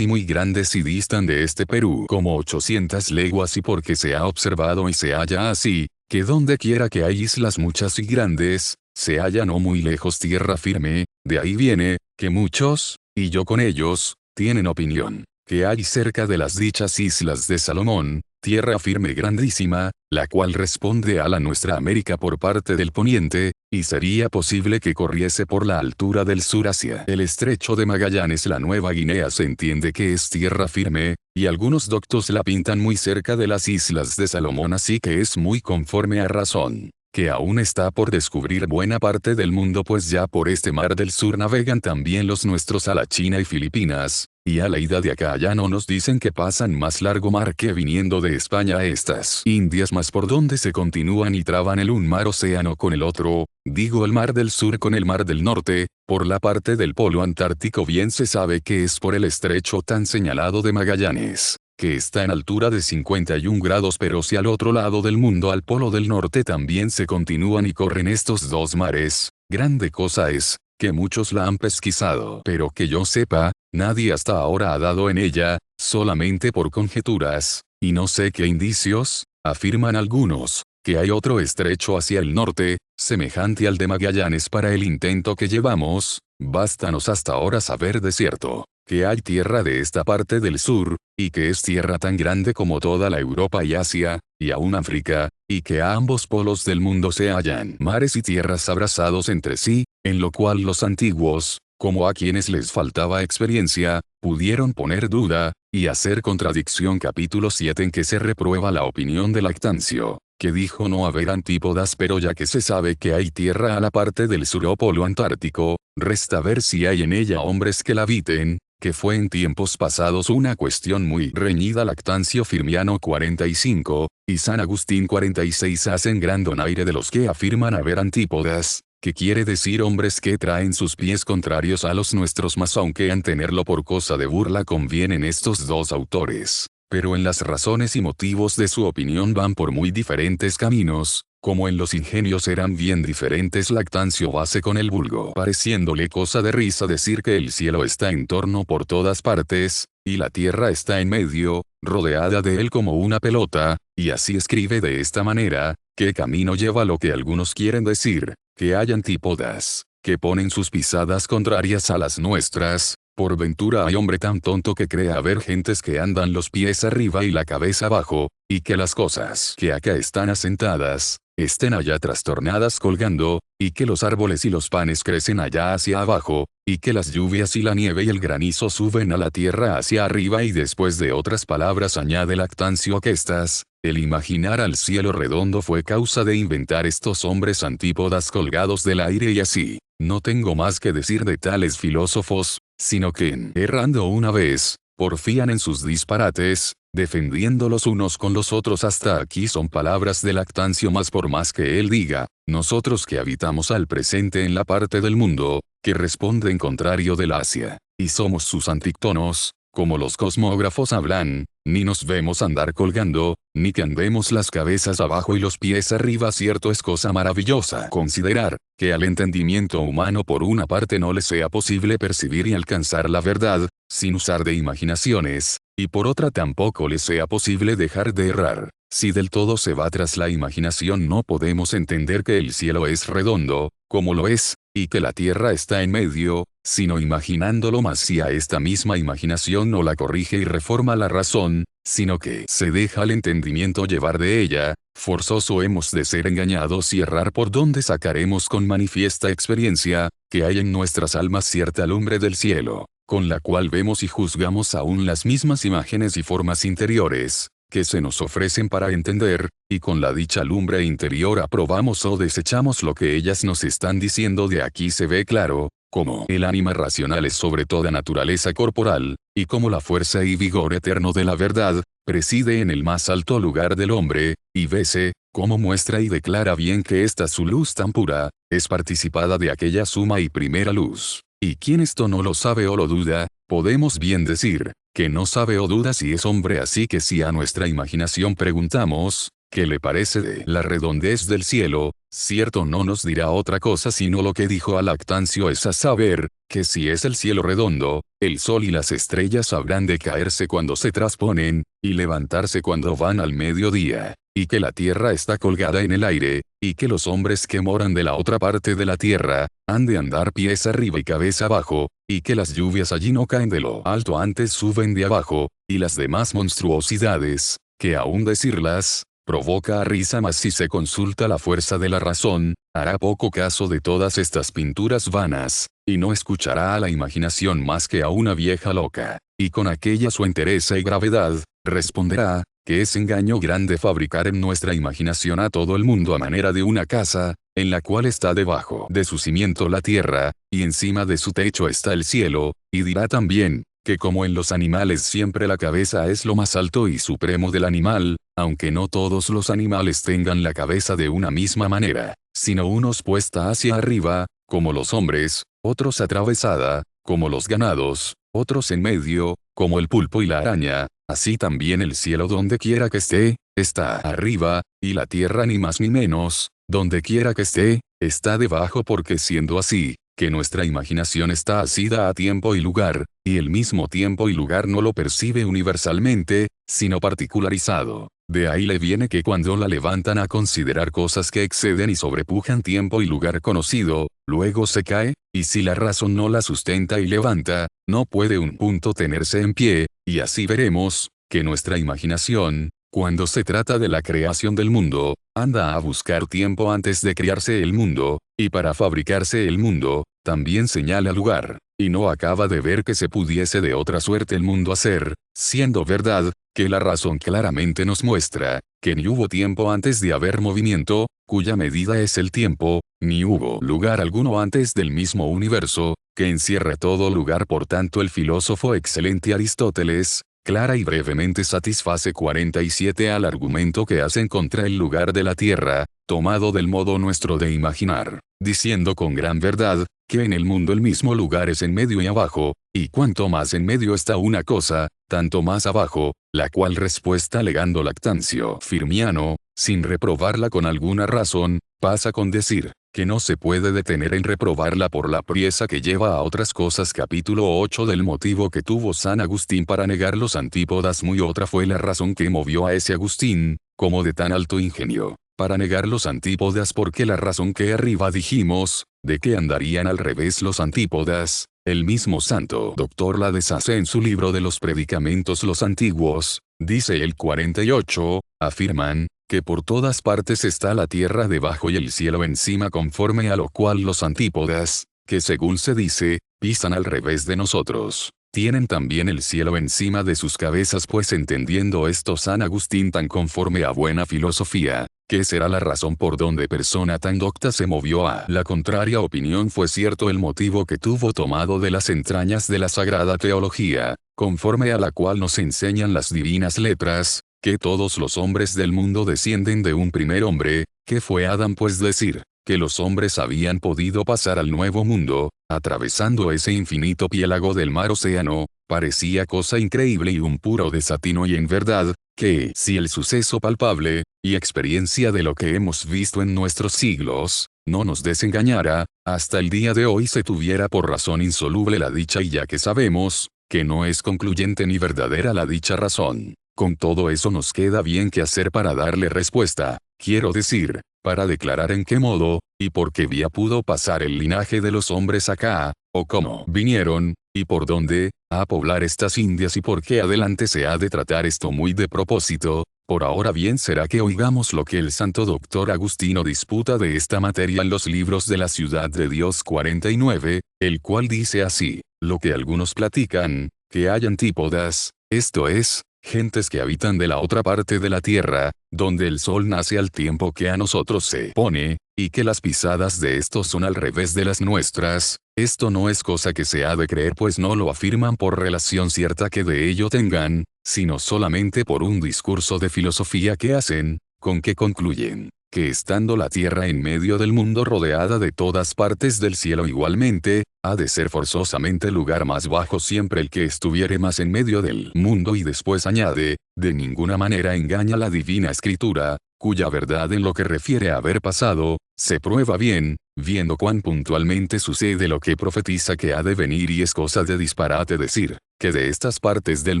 y muy grandes y distan de este Perú como 800 leguas, y porque se ha observado y se halla así, que donde quiera que hay islas muchas y grandes, se halla no muy lejos tierra firme, de ahí viene, que muchos, y yo con ellos, tienen opinión, que hay cerca de las dichas islas de Salomón, tierra firme grandísima, la cual responde a la nuestra América por parte del poniente, y sería posible que corriese por la altura del sur hacia el estrecho de Magallanes. La Nueva Guinea se entiende que es tierra firme, y algunos doctos la pintan muy cerca de las islas de Salomón, así que es muy conforme a razón, que aún está por descubrir buena parte del mundo, pues ya por este mar del sur navegan también los nuestros a la China y Filipinas, y a la ida de acá allá no nos dicen que pasan más largo mar que viniendo de España a estas Indias, más por donde se continúan y traban el un mar océano con el otro, digo el mar del sur con el mar del norte. Por la parte del polo antártico bien se sabe que es por el estrecho tan señalado de Magallanes, que está en altura de 51 grados, pero si al otro lado del mundo, al polo del norte, también se continúan y corren estos dos mares, grande cosa es, que muchos la han pesquisado, pero que yo sepa, nadie hasta ahora ha dado en ella, solamente por conjeturas, y no sé qué indicios. Afirman algunos, que hay otro estrecho hacia el norte, semejante al de Magallanes. Para el intento que llevamos, bástanos hasta ahora saber de cierto, que hay tierra de esta parte del sur, y que es tierra tan grande como toda la Europa y Asia, y aún África, y que a ambos polos del mundo se hallan mares y tierras abrazados entre sí, en lo cual los antiguos, como a quienes les faltaba experiencia, pudieron poner duda, y hacer contradicción. Capítulo 7, en que se reprueba la opinión de Lactancio, que dijo no haber antípodas, pero ya que se sabe que hay tierra a la parte del sur o polo antártico, resta ver si hay en ella hombres que la habiten, que fue en tiempos pasados una cuestión muy reñida. Lactancio Firmiano 45, y San Agustín 46 hacen gran donaire de los que afirman haber antípodas, que quiere decir hombres que traen sus pies contrarios a los nuestros, mas aunque en tenerlo por cosa de burla convienen estos dos autores, pero en las razones y motivos de su opinión van por muy diferentes caminos, como en los ingenios eran bien diferentes. Lactancio hace con el vulgo, pareciéndole cosa de risa decir que el cielo está en torno por todas partes, y la tierra está en medio, rodeada de él como una pelota, y así escribe de esta manera: ¿qué camino lleva lo que algunos quieren decir, que hay antípodas, que ponen sus pisadas contrarias a las nuestras? Por ventura hay hombre tan tonto que cree haber gentes que andan los pies arriba y la cabeza abajo, y que las cosas que acá están asentadas, estén allá trastornadas colgando, y que los árboles y los panes crecen allá hacia abajo, y que las lluvias y la nieve y el granizo suben a la tierra hacia arriba. Y después de otras palabras añade Lactancio que estas, el imaginar al cielo redondo fue causa de inventar estos hombres antípodas colgados del aire. Y así, no tengo más que decir de tales filósofos, sino que, errando una vez, porfían en sus disparates, defendiendo los unos con los otros. Hasta aquí son palabras de Lactancio, mas por más que él diga, nosotros que habitamos al presente en la parte del mundo, que responde en contrario del Asia, y somos sus antíctonos, como los cosmógrafos hablan, ni nos vemos andar colgando, ni que andemos las cabezas abajo y los pies arriba. Cierto, es cosa maravillosa considerar, que al entendimiento humano por una parte no le sea posible percibir y alcanzar la verdad, sin usar de imaginaciones, y por otra tampoco le sea posible dejar de errar. Si del todo se va tras la imaginación, no podemos entender que el cielo es redondo, como lo es, y que la tierra está en medio, sino imaginándolo más. Si a esta misma imaginación no la corrige y reforma la razón, sino que se deja al entendimiento llevar de ella, forzoso hemos de ser engañados y errar, por donde sacaremos con manifiesta experiencia, que hay en nuestras almas cierta lumbre del cielo, con la cual vemos y juzgamos aún las mismas imágenes y formas interiores, que se nos ofrecen para entender, y con la dicha lumbre interior aprobamos o desechamos lo que ellas nos están diciendo. De aquí se ve claro, como el ánima racional es sobre toda naturaleza corporal, y como la fuerza y vigor eterno de la verdad, preside en el más alto lugar del hombre, y vese, como muestra y declara bien que esta su luz tan pura, es participada de aquella suma y primera luz. Y quien esto no lo sabe o lo duda, podemos bien decir, que no sabe o duda si es hombre. Así que si a nuestra imaginación preguntamos, ¿qué le parece de la redondez del cielo?, cierto no nos dirá otra cosa sino lo que dijo a Lactancio, es a saber, que si es el cielo redondo, el sol y las estrellas habrán de caerse cuando se trasponen, y levantarse cuando van al mediodía, y que la tierra está colgada en el aire, y que los hombres que moran de la otra parte de la tierra, han de andar pies arriba y cabeza abajo, y que las lluvias allí no caen de lo alto, antes suben de abajo, y las demás monstruosidades, que aún decirlas, provoca a risa, mas si se consulta la fuerza de la razón, hará poco caso de todas estas pinturas vanas, y no escuchará a la imaginación más que a una vieja loca, y con aquella su entereza y gravedad, responderá, que es engaño grande fabricar en nuestra imaginación a todo el mundo a manera de una casa, en la cual está debajo de su cimiento la tierra, y encima de su techo está el cielo, y dirá también, que como en los animales siempre la cabeza es lo más alto y supremo del animal, aunque no todos los animales tengan la cabeza de una misma manera, sino unos puesta hacia arriba, como los hombres, otros atravesada, como los ganados, otros en medio, como el pulpo y la araña, así también el cielo donde quiera que esté, está arriba, y la tierra ni más ni menos, donde quiera que esté, está debajo, porque siendo así, que nuestra imaginación está asida a tiempo y lugar, y el mismo tiempo y lugar no lo percibe universalmente, sino particularizado. De ahí le viene que cuando la levantan a considerar cosas que exceden y sobrepujan tiempo y lugar conocido, luego se cae, y si la razón no la sustenta y levanta, no puede un punto tenerse en pie, y así veremos, que nuestra imaginación, cuando se trata de la creación del mundo, anda a buscar tiempo antes de crearse el mundo, y para fabricarse el mundo, también señala lugar, y no acaba de ver que se pudiese de otra suerte el mundo hacer, siendo verdad, que la razón claramente nos muestra, que ni hubo tiempo antes de haber movimiento, cuya medida es el tiempo, ni hubo lugar alguno antes del mismo universo, que encierra todo lugar. Por tanto el filósofo excelente Aristóteles, clara y brevemente satisface 47 al argumento que hacen contra el lugar de la tierra, tomado del modo nuestro de imaginar, diciendo con gran verdad, que en el mundo el mismo lugar es en medio y abajo, y cuanto más en medio está una cosa, tanto más abajo, la cual respuesta alegando Lactancio Firmiano, sin reprobarla con alguna razón, pasa con decir, que no se puede detener en reprobarla por la priesa que lleva a otras cosas. Capítulo 8 del motivo que tuvo San Agustín para negar los antípodas. Muy otra fue la razón que movió a ese Agustín, como de tan alto ingenio, para negar los antípodas, porque la razón que arriba dijimos, de que andarían al revés los antípodas, el mismo santo doctor la deshace en su libro de los predicamentos. Los antiguos, dice el 48, afirman, que por todas partes está la tierra debajo y el cielo encima, conforme a lo cual los antípodas, que según se dice, pisan al revés de nosotros, tienen también el cielo encima de sus cabezas. Pues entendiendo esto San Agustín tan conforme a buena filosofía, ¿qué será la razón por donde persona tan docta se movió a la contraria opinión? Fue cierto el motivo que tuvo tomado de las entrañas de la sagrada teología, conforme a la cual nos enseñan las divinas letras, que todos los hombres del mundo descienden de un primer hombre, que fue Adán, pues decir, que los hombres habían podido pasar al nuevo mundo, atravesando ese infinito piélago del mar océano, parecía cosa increíble y un puro desatino, y en verdad, que si el suceso palpable, y experiencia de lo que hemos visto en nuestros siglos, no nos desengañara, hasta el día de hoy se tuviera por razón insoluble la dicha, y ya que sabemos, que no es concluyente ni verdadera la dicha razón, con todo eso nos queda bien que hacer para darle respuesta, quiero decir, para declarar en qué modo, y por qué vía pudo pasar el linaje de los hombres acá, o cómo vinieron, y por dónde, a poblar estas Indias, y por qué adelante se ha de tratar esto muy de propósito. Por ahora bien será que oigamos lo que el santo doctor Agustino disputa de esta materia en los libros de la Ciudad de Dios 49, el cual dice así, lo que algunos platican, que hay antípodas, esto es, gentes que habitan de la otra parte de la tierra, donde el sol nace al tiempo que a nosotros se pone, y que las pisadas de estos son al revés de las nuestras. Esto no es cosa que se ha de creer, pues no lo afirman por relación cierta que de ello tengan, sino solamente por un discurso de filosofía que hacen, con que concluyen, que estando la tierra en medio del mundo rodeada de todas partes del cielo igualmente, ha de ser forzosamente lugar más bajo siempre el que estuviere más en medio del mundo, y después añade, de ninguna manera engaña la divina escritura, cuya verdad en lo que refiere a haber pasado, se prueba bien, viendo cuán puntualmente sucede lo que profetiza que ha de venir, y es cosa de disparate decir, que de estas partes del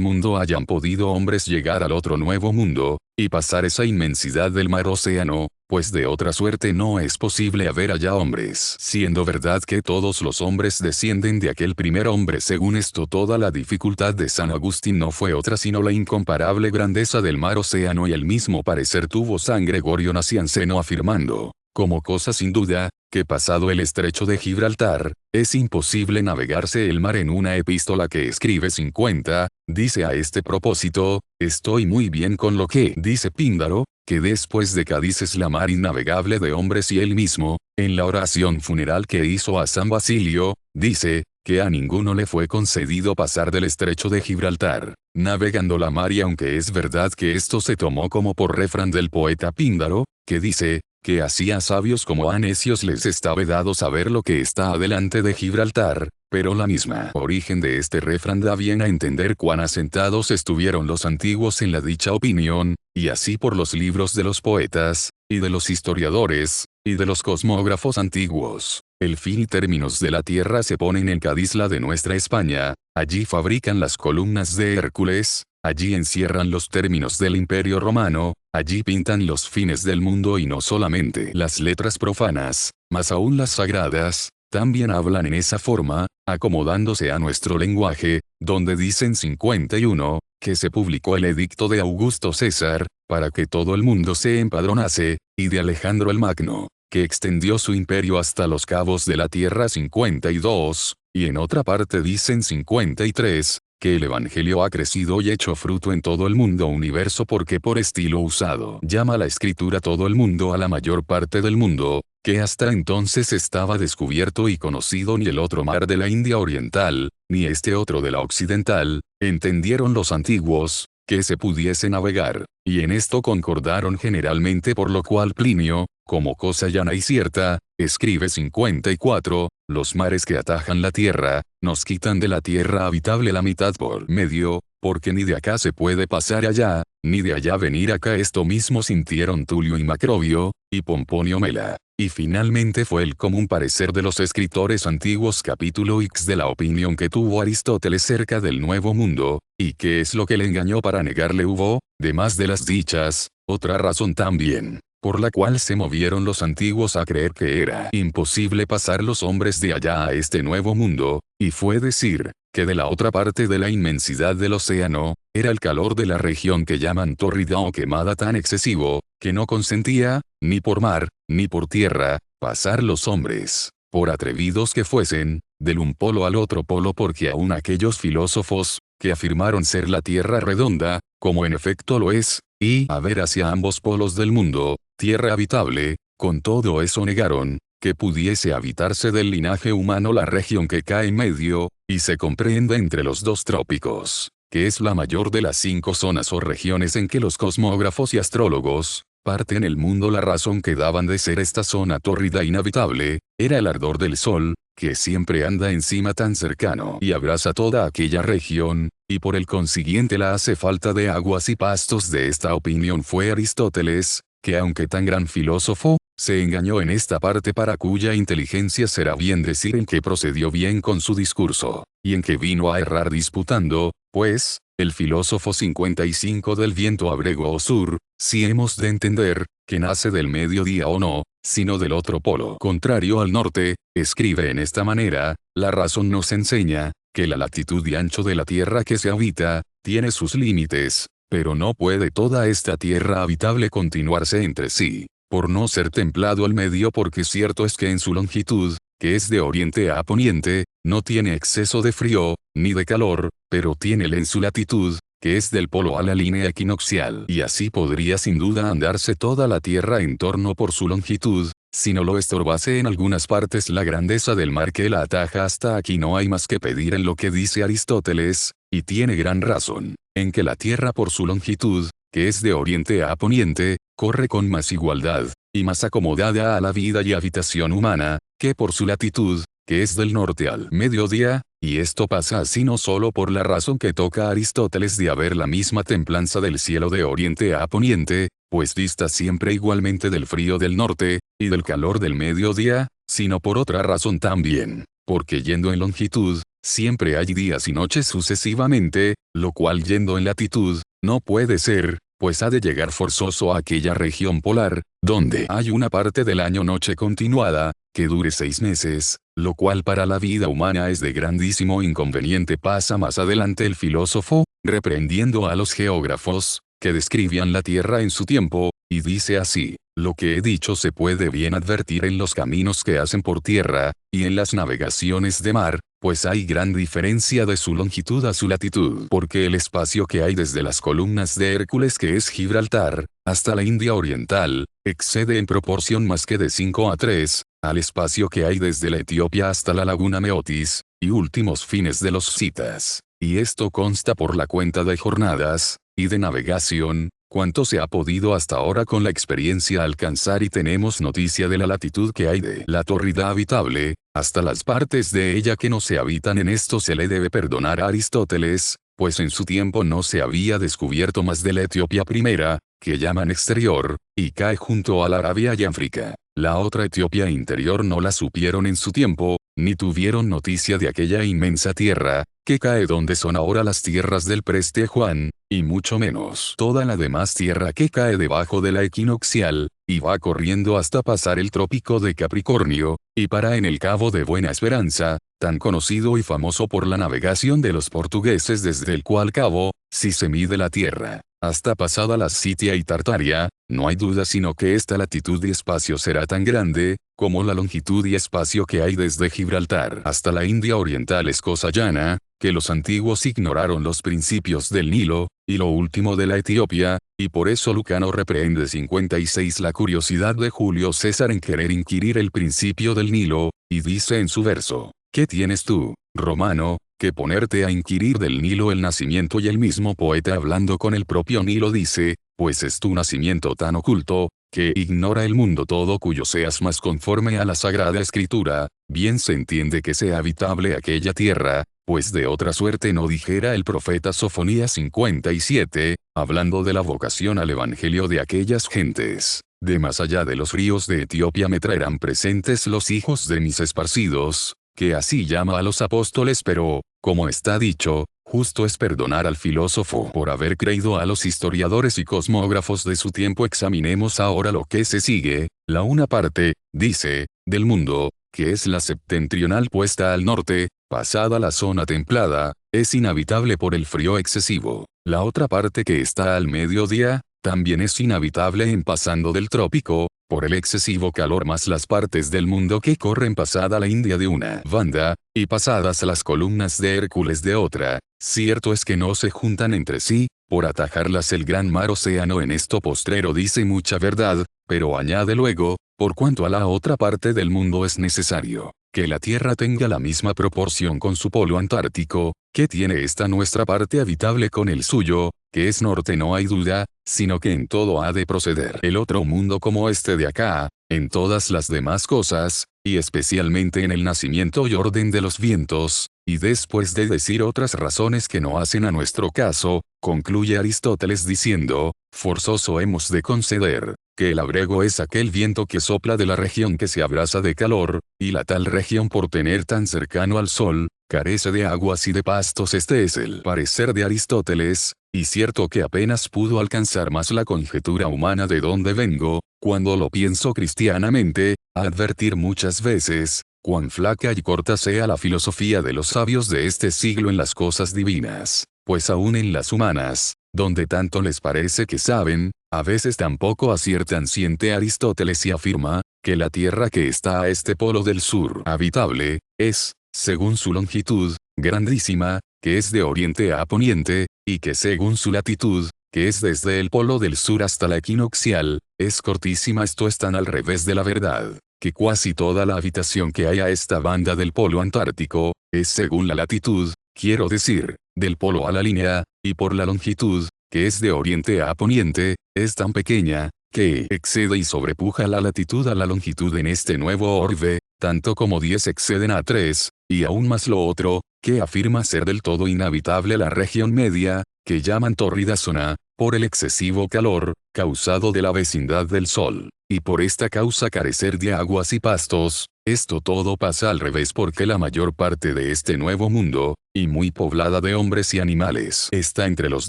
mundo hayan podido hombres llegar al otro nuevo mundo, y pasar esa inmensidad del mar océano, pues de otra suerte no es posible haber allá hombres. Siendo verdad que todos los hombres descienden de aquel primer hombre, según esto toda la dificultad de San Agustín no fue otra sino la incomparable grandeza del mar océano, y el mismo parecer tuvo San Gregorio Nacianceno, afirmando, como cosa sin duda, que pasado el estrecho de Gibraltar, es imposible navegarse el mar. En una epístola que escribe 50, dice a este propósito, estoy muy bien con lo que dice Píndaro, que después de Cádiz es la mar innavegable de hombres, y él mismo, en la oración funeral que hizo a San Basilio, dice, que a ninguno le fue concedido pasar del estrecho de Gibraltar, navegando la mar. Y aunque es verdad que esto se tomó como por refrán del poeta Píndaro, que dice, que así a sabios como a necios les está vedado saber lo que está adelante de Gibraltar, pero la misma origen de este refrán da bien a entender cuán asentados estuvieron los antiguos en la dicha opinión, y así por los libros de los poetas, y de los historiadores, y de los cosmógrafos antiguos, el fin y términos de la tierra se ponen en Cádiz, la de nuestra España, allí fabrican las columnas de Hércules, allí encierran los términos del Imperio Romano, allí pintan los fines del mundo, y no solamente las letras profanas, mas aún las sagradas, también hablan en esa forma, acomodándose a nuestro lenguaje, donde dicen 51, que se publicó el edicto de Augusto César, para que todo el mundo se empadronase, y de Alejandro el Magno, que extendió su imperio hasta los cabos de la tierra 52, y en otra parte dicen 53, que el Evangelio ha crecido y hecho fruto en todo el mundo universo, porque por estilo usado llama la Escritura todo el mundo a la mayor parte del mundo, que hasta entonces estaba descubierto y conocido ni el otro mar de la India Oriental, ni este otro de la Occidental, entendieron los antiguos, que se pudiese navegar, y en esto concordaron generalmente, por lo cual Plinio, como cosa llana y cierta, escribe 54, los mares que atajan la tierra, nos quitan de la tierra habitable la mitad por medio, porque ni de acá se puede pasar allá, ni de allá venir acá. Esto mismo sintieron Tulio y Macrobio, y Pomponio Mela, y finalmente fue el común parecer de los escritores antiguos. Capítulo X de la opinión que tuvo Aristóteles cerca del Nuevo Mundo, y qué es lo que le engañó para negarle. Hubo, demás de las dichas, otra razón también, por la cual se movieron los antiguos a creer que era imposible pasar los hombres de allá a este nuevo mundo, y fue decir, que de la otra parte de la inmensidad del océano, era el calor de la región que llaman tórrida o quemada tan excesivo, que no consentía, ni por mar, ni por tierra, pasar los hombres, por atrevidos que fuesen, del un polo al otro polo, porque aun aquellos filósofos, que afirmaron ser la tierra redonda, como en efecto lo es, y a ver hacia ambos polos del mundo, tierra habitable. Con todo eso negaron que pudiese habitarse del linaje humano la región que cae en medio, y se comprende entre los dos trópicos, que es la mayor de las 5 zonas o regiones en que los cosmógrafos y astrólogos parten el mundo. La razón que daban de ser esta zona tórrida e inhabitable, era el ardor del sol, que siempre anda encima tan cercano y abraza toda aquella región, y por el consiguiente la hace falta de aguas y pastos. De esta opinión fue Aristóteles, que aunque tan gran filósofo, se engañó en esta parte, para cuya inteligencia será bien decir en que procedió bien con su discurso, y en que vino a errar disputando, pues, el filósofo 55 del viento agregó sur, si hemos de entender, que nace del mediodía o no, sino del otro polo contrario al norte. Escribe en esta manera: la razón nos enseña, que la latitud y ancho de la tierra que se habita, tiene sus límites, pero no puede toda esta tierra habitable continuarse entre sí, por no ser templado al medio, porque cierto es que en su longitud, que es de oriente a poniente, no tiene exceso de frío, ni de calor, pero tiénele en su latitud, que es del polo a la línea equinoccial. Y así podría sin duda andarse toda la tierra en torno por su longitud, si no lo estorbase en algunas partes la grandeza del mar que la ataja. Hasta aquí no hay más que pedir en lo que dice Aristóteles, y tiene gran razón, en que la tierra por su longitud, que es de oriente a poniente, corre con más igualdad, y más acomodada a la vida y habitación humana, que por su latitud, que es del norte al mediodía, y esto pasa así no solo por la razón que toca a Aristóteles de haber la misma templanza del cielo de oriente a poniente, pues dista siempre igualmente del frío del norte, y del calor del mediodía, sino por otra razón también, porque yendo en longitud, siempre hay días y noches sucesivamente, lo cual yendo en latitud, no puede ser, pues ha de llegar forzoso a aquella región polar, donde hay una parte del año noche continuada, que dure 6 meses, lo cual para la vida humana es de grandísimo inconveniente. Pasa más adelante el filósofo, reprendiendo a los geógrafos, que describían la tierra en su tiempo, y dice así: lo que he dicho se puede bien advertir en los caminos que hacen por tierra, y en las navegaciones de mar, pues hay gran diferencia de su longitud a su latitud, porque el espacio que hay desde las columnas de Hércules, que es Gibraltar, hasta la India Oriental, excede en proporción más que de 5 a 3, al espacio que hay desde la Etiopía hasta la laguna Meotis, y últimos fines de los Citas, y esto consta por la cuenta de jornadas, y de navegación, cuanto se ha podido hasta ahora con la experiencia alcanzar, y tenemos noticia de la latitud que hay de la tórrida habitable, hasta las partes de ella que no se habitan. En esto se le debe perdonar a Aristóteles, pues en su tiempo no se había descubierto más de la Etiopía primera, que llaman exterior, y cae junto a la Arabia y África. La otra Etiopía interior no la supieron en su tiempo, ni tuvieron noticia de aquella inmensa tierra, que cae donde son ahora las tierras del Preste Juan, y mucho menos toda la demás tierra que cae debajo de la equinoccial, y va corriendo hasta pasar el trópico de Capricornio, y para en el Cabo de Buena Esperanza, tan conocido y famoso por la navegación de los portugueses, desde el cual cabo, si se mide la tierra, hasta pasada la Scitia y Tartaria, no hay duda sino que esta latitud y espacio será tan grande, como la longitud y espacio que hay desde Gibraltar hasta la India Oriental es cosa llana, que los antiguos ignoraron los principios del Nilo, y lo último de la Etiopía, y por eso Lucano reprehende 56 la curiosidad de Julio César en querer inquirir el principio del Nilo, y dice en su verso: ¿qué tienes tú, romano, que ponerte a inquirir del Nilo el nacimiento? Y el mismo poeta, hablando con el propio Nilo, dice: pues es tu nacimiento tan oculto, que ignora el mundo todo, cuyo seas más conforme a la Sagrada Escritura, bien se entiende que sea habitable aquella tierra, pues de otra suerte no dijera el profeta Sofonías 57, hablando de la vocación al evangelio de aquellas gentes: de más allá de los ríos de Etiopía me traerán presentes los hijos de mis esparcidos, que así llama a los apóstoles. Pero, como está dicho, justo es perdonar al filósofo por haber creído a los historiadores y cosmógrafos de su tiempo. Examinemos ahora lo que se sigue. La una parte, dice, del mundo, que es la septentrional puesta al norte, pasada la zona templada, es inhabitable por el frío excesivo. La otra parte, que está al mediodía, también es inhabitable en pasando del trópico, por el excesivo calor, más las partes del mundo que corren pasada la India de una banda, y pasadas las columnas de Hércules de otra. Cierto es que no se juntan entre sí, por atajarlas el gran mar océano. En esto postrero dice mucha verdad, pero añade luego, por cuanto a la otra parte del mundo es necesario que la Tierra tenga la misma proporción con su polo antártico, que tiene esta nuestra parte habitable con el suyo, que es norte no hay duda, sino que en todo ha de proceder el otro mundo como este de acá, en todas las demás cosas, y especialmente en el nacimiento y orden de los vientos, y después de decir otras razones que no hacen a nuestro caso, concluye Aristóteles diciendo, forzoso hemos de conceder, que el abrego es aquel viento que sopla de la región que se abrasa de calor, y la tal región por tener tan cercano al sol, carece de aguas y de pastos. Este es el parecer de Aristóteles, y cierto que apenas pudo alcanzar más la conjetura humana de dónde vengo, cuando lo pienso cristianamente, a advertir muchas veces, cuán flaca y corta sea la filosofía de los sabios de este siglo en las cosas divinas, pues aún en las humanas, donde tanto les parece que saben, a veces tampoco aciertan. Siente Aristóteles y afirma, que la tierra que está a este polo del sur habitable, es, según su longitud, grandísima, que es de oriente a poniente, y que según su latitud, que es desde el polo del sur hasta la equinoccial, es cortísima. Esto es tan al revés de la verdad, que casi toda la habitación que hay a esta banda del polo antártico, es según la latitud, quiero decir, del polo a la línea, y por la longitud, que es de oriente a poniente, es tan pequeña, que excede y sobrepuja la latitud a la longitud en este nuevo orbe, tanto como 10 exceden a 3, y aún más lo otro, que afirma ser del todo inhabitable la región media, que llaman tórrida zona, por el excesivo calor, causado de la vecindad del sol, y por esta causa carecer de aguas y pastos. Esto todo pasa al revés porque la mayor parte de este nuevo mundo, y muy poblada de hombres y animales, está entre los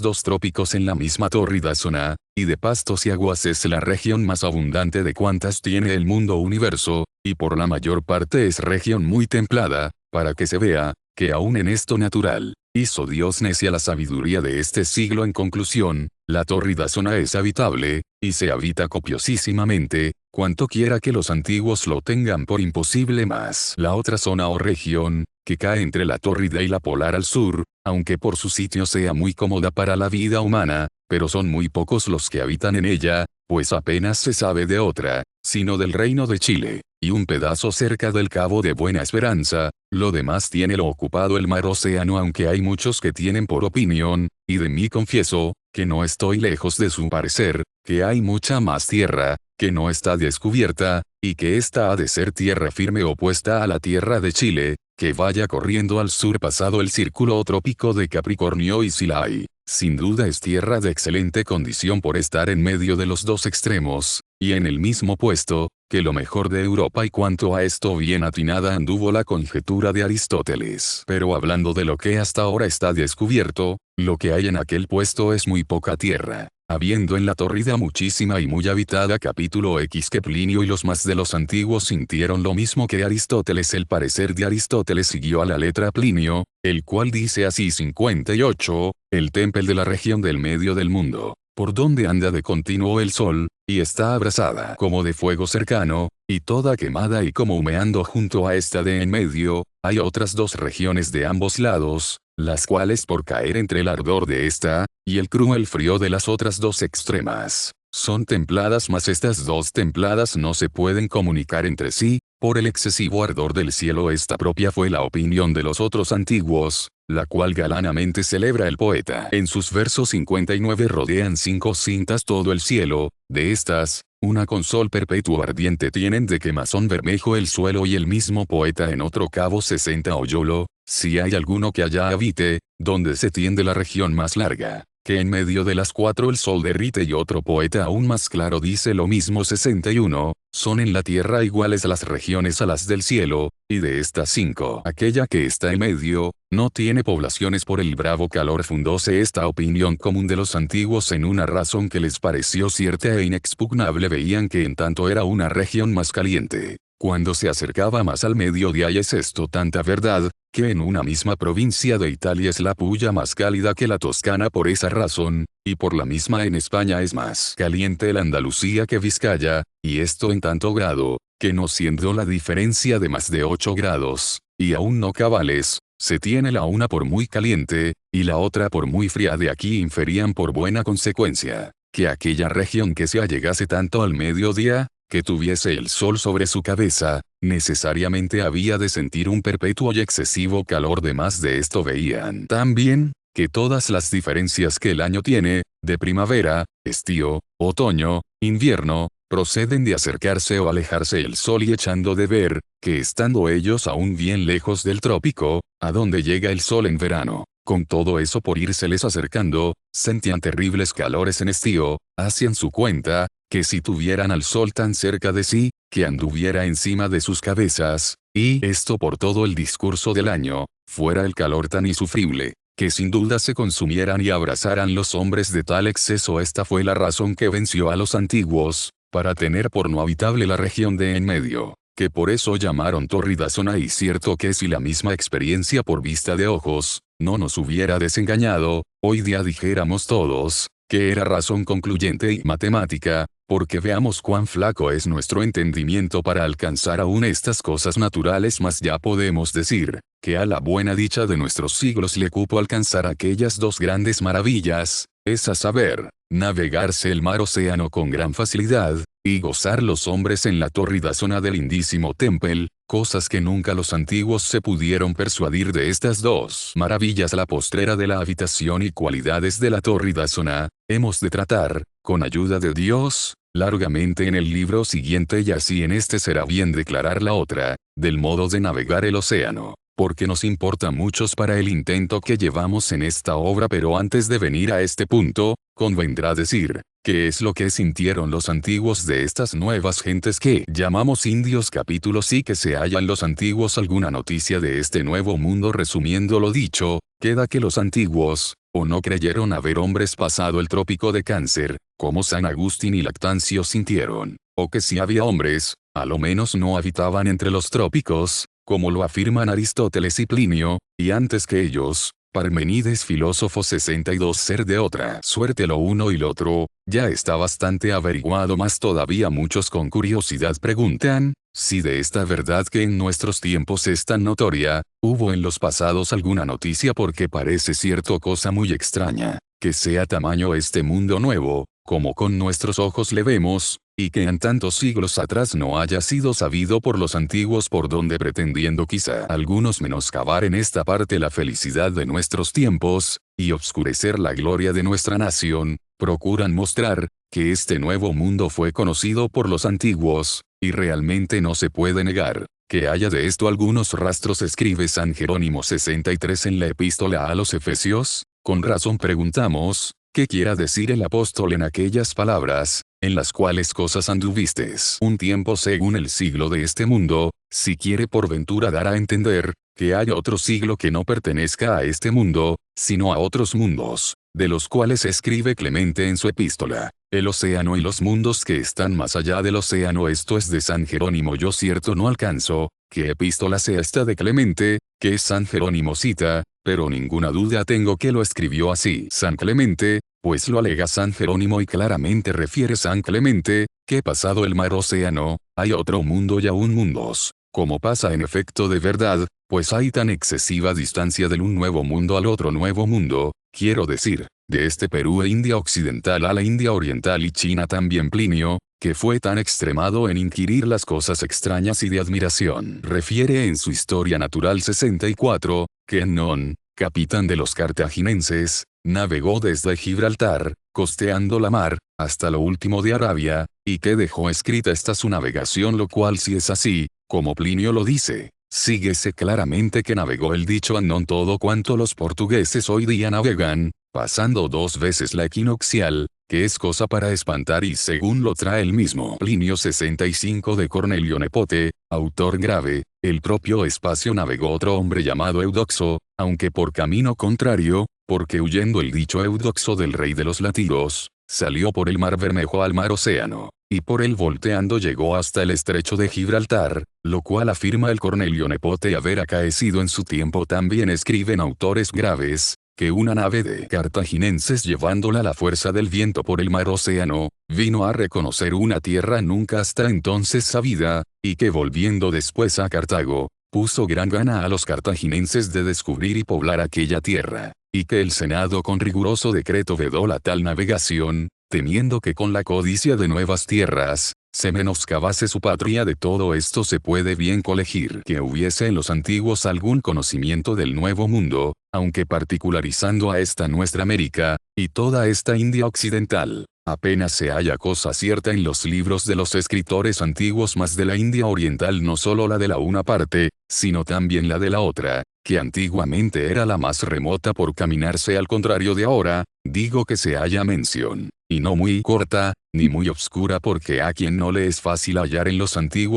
dos trópicos en la misma tórrida zona, y de pastos y aguas es la región más abundante de cuantas tiene el mundo universo, y por la mayor parte es región muy templada, para que se vea, que aún en esto natural, hizo Dios necia la sabiduría de este siglo. En conclusión, la tórrida zona es habitable, y se habita copiosísimamente, cuanto quiera que los antiguos lo tengan por imposible. Más la otra zona o región, que cae entre la tórrida y la polar al sur, aunque por su sitio sea muy cómoda para la vida humana, pero son muy pocos los que habitan en ella, pues apenas se sabe de otra, sino del reino de Chile, y un pedazo cerca del Cabo de Buena Esperanza, lo demás tiene lo ocupado el mar océano, aunque hay muchos que tienen por opinión, y de mí confieso, que no estoy lejos de su parecer, que hay mucha más tierra, que no está descubierta, y que esta ha de ser tierra firme opuesta a la tierra de Chile, que vaya corriendo al sur pasado el círculo trópico de Capricornio, y si la hay, sin duda es tierra de excelente condición por estar en medio de los dos extremos, y en el mismo puesto, que lo mejor de Europa. Y cuanto a esto bien atinada anduvo la conjetura de Aristóteles. Pero hablando de lo que hasta ahora está descubierto, lo que hay en aquel puesto es muy poca tierra, habiendo en la tórrida muchísima y muy habitada. Capítulo X. Que Plinio y los más de los antiguos sintieron lo mismo que Aristóteles. El parecer de Aristóteles siguió a la letra Plinio, el cual dice así: 58, el temple de la región del medio del mundo, por donde anda de continuo el sol, y está abrasada como de fuego cercano, y toda quemada y como humeando. Junto a esta de en medio, hay otras dos regiones de ambos lados, las cuales por caer entre el ardor de esta, y el cruel frío de las otras dos extremas, son templadas. Mas estas dos templadas no se pueden comunicar entre sí, por el excesivo ardor del cielo. Esta propia fue la opinión de los otros antiguos, la cual galanamente celebra el poeta. En sus versos 59 rodean 5 cintas todo el cielo, de estas, una con sol perpetuo ardiente tienen de quemazón bermejo el suelo. Y el mismo poeta en otro cabo 60 oyolo, si hay alguno que allá habite, donde se tiende la región más larga, que en medio de las 4 el sol derrite. Y otro poeta aún más claro dice lo mismo 61, son en la tierra iguales las regiones a las del cielo, y de estas 5, aquella que está en medio, no tiene poblaciones. Por el bravo calor fundóse esta opinión común de los antiguos en una razón que les pareció cierta e inexpugnable. Veían que en tanto era una región más caliente, cuando se acercaba más al mediodía. Y es esto tanta verdad, que en una misma provincia de Italia es la Pulla más cálida que la Toscana por esa razón, y por la misma en España es más caliente la Andalucía que Vizcaya, y esto en tanto grado, que no siendo la diferencia de más de 8 grados, y aún no cabales, se tiene la una por muy caliente, y la otra por muy fría. De aquí inferían por buena consecuencia, que aquella región que se allegase tanto al mediodía, que tuviese el sol sobre su cabeza, necesariamente había de sentir un perpetuo y excesivo calor. De más de esto veían también, que todas las diferencias que el año tiene, de primavera, estío, otoño, invierno, proceden de acercarse o alejarse el sol y echando de ver, que estando ellos aún bien lejos del trópico, a donde llega el sol en verano, con todo eso por írseles acercando, sentían terribles calores en estío, hacían su cuenta, que si tuvieran al sol tan cerca de sí, que anduviera encima de sus cabezas, y esto por todo el discurso del año, fuera el calor tan insufrible, que sin duda se consumieran y abrazaran los hombres de tal exceso. Esta fue la razón que venció a los antiguos, para tener por no habitable la región de en medio, que por eso llamaron tórrida zona. Y cierto que si la misma experiencia por vista de ojos, no nos hubiera desengañado, hoy día dijéramos todos, que era razón concluyente y matemática, porque veamos cuán flaco es nuestro entendimiento para alcanzar aún estas cosas naturales. Mas ya podemos decir, que a la buena dicha de nuestros siglos le cupo alcanzar aquellas dos grandes maravillas, es a saber, navegarse el mar océano con gran facilidad, y gozar los hombres en la tórrida zona del lindísimo Temple, cosas que nunca los antiguos se pudieron persuadir de estas dos maravillas. La postrera de la habitación y cualidades de la tórrida zona, hemos de tratar, con ayuda de Dios, largamente en el libro siguiente, y así en este será bien declarar la otra, del modo de navegar el océano, porque nos importa muchos para el intento que llevamos en esta obra. Pero antes de venir a este punto, convendrá decir, qué es lo que sintieron los antiguos de estas nuevas gentes que llamamos indios. Capítulo. Sí que se halla en los antiguos alguna noticia de este nuevo mundo. Resumiendo lo dicho, queda que los antiguos, o no creyeron haber hombres pasado el trópico de Cáncer, como San Agustín y Lactancio sintieron, o que si había hombres, a lo menos no habitaban entre los trópicos, como lo afirman Aristóteles y Plinio, y antes que ellos, Parmenides filósofo 62. Ser de otra suerte lo uno y lo otro, ya está bastante averiguado. Mas todavía muchos con curiosidad preguntan, si de esta verdad que en nuestros tiempos es tan notoria, hubo en los pasados alguna noticia, porque parece cierto cosa muy extraña, que sea tamaño este mundo nuevo, como con nuestros ojos le vemos, y que en tantos siglos atrás no haya sido sabido por los antiguos, por donde pretendiendo quizá algunos menoscabar en esta parte la felicidad de nuestros tiempos, y obscurecer la gloria de nuestra nación, procuran mostrar, que este nuevo mundo fue conocido por los antiguos, y realmente no se puede negar, que haya de esto algunos rastros. Escribe San Jerónimo 63 en la epístola a los Efesios. Con razón preguntamos, ¿qué quiera decir el apóstol en aquellas palabras, en las cuales cosas anduvistes un tiempo según el siglo de este mundo? Si quiere por ventura dar a entender, que hay otro siglo que no pertenezca a este mundo, sino a otros mundos, de los cuales escribe Clemente en su epístola, el océano y los mundos que están más allá del océano. Esto es de San Jerónimo. Yo cierto no alcanzo, qué epístola sea esta de Clemente, que San Jerónimo cita, pero ninguna duda tengo que lo escribió así San Clemente, pues lo alega San Jerónimo y claramente refiere San Clemente, que pasado el mar océano, hay otro mundo y aún mundos, como pasa en efecto de verdad, pues hay tan excesiva distancia del un nuevo mundo al otro nuevo mundo, quiero decir, de este Perú e India occidental a la India oriental y China. También Plinio, que fue tan extremado en inquirir las cosas extrañas y de admiración, refiere en su Historia Natural 64, que Ennón, capitán de los cartaginenses, navegó desde Gibraltar, costeando la mar, hasta lo último de Arabia, y que dejó escrita esta su navegación, lo cual si es así, como Plinio lo dice, síguese claramente que navegó el dicho Ennón todo cuanto los portugueses hoy día navegan, pasando 2 veces la equinoccial, que es cosa para espantar. Y según lo trae el mismo Plinio 65 de Cornelio Nepote, autor grave, el propio espacio navegó otro hombre llamado Eudoxo, aunque por camino contrario, porque huyendo el dicho Eudoxo del rey de los latinos, salió por el mar Bermejo al mar Océano, y por él volteando llegó hasta el estrecho de Gibraltar, lo cual afirma el Cornelio Nepote haber acaecido en su tiempo. También escriben autores graves, que una nave de cartaginenses llevándola a la fuerza del viento por el mar Océano, vino a reconocer una tierra nunca hasta entonces sabida, y que volviendo después a Cartago, puso gran gana a los cartaginenses de descubrir y poblar aquella tierra, y que el Senado con riguroso decreto vedó la tal navegación, temiendo que con la codicia de nuevas tierras, se menoscabase su patria. De todo esto se puede bien colegir que hubiese en los antiguos algún conocimiento del Nuevo Mundo, aunque particularizando a esta nuestra América, y toda esta India occidental, apenas se halla cosa cierta en los libros de los escritores antiguos, más de la India oriental no solo la de la una parte, sino también la de la otra, que antiguamente era la más remota por caminarse. Al contrario de ahora, digo que se halla mención, y no muy corta, ni muy obscura, porque a quien no le es fácil hallar en los antiguos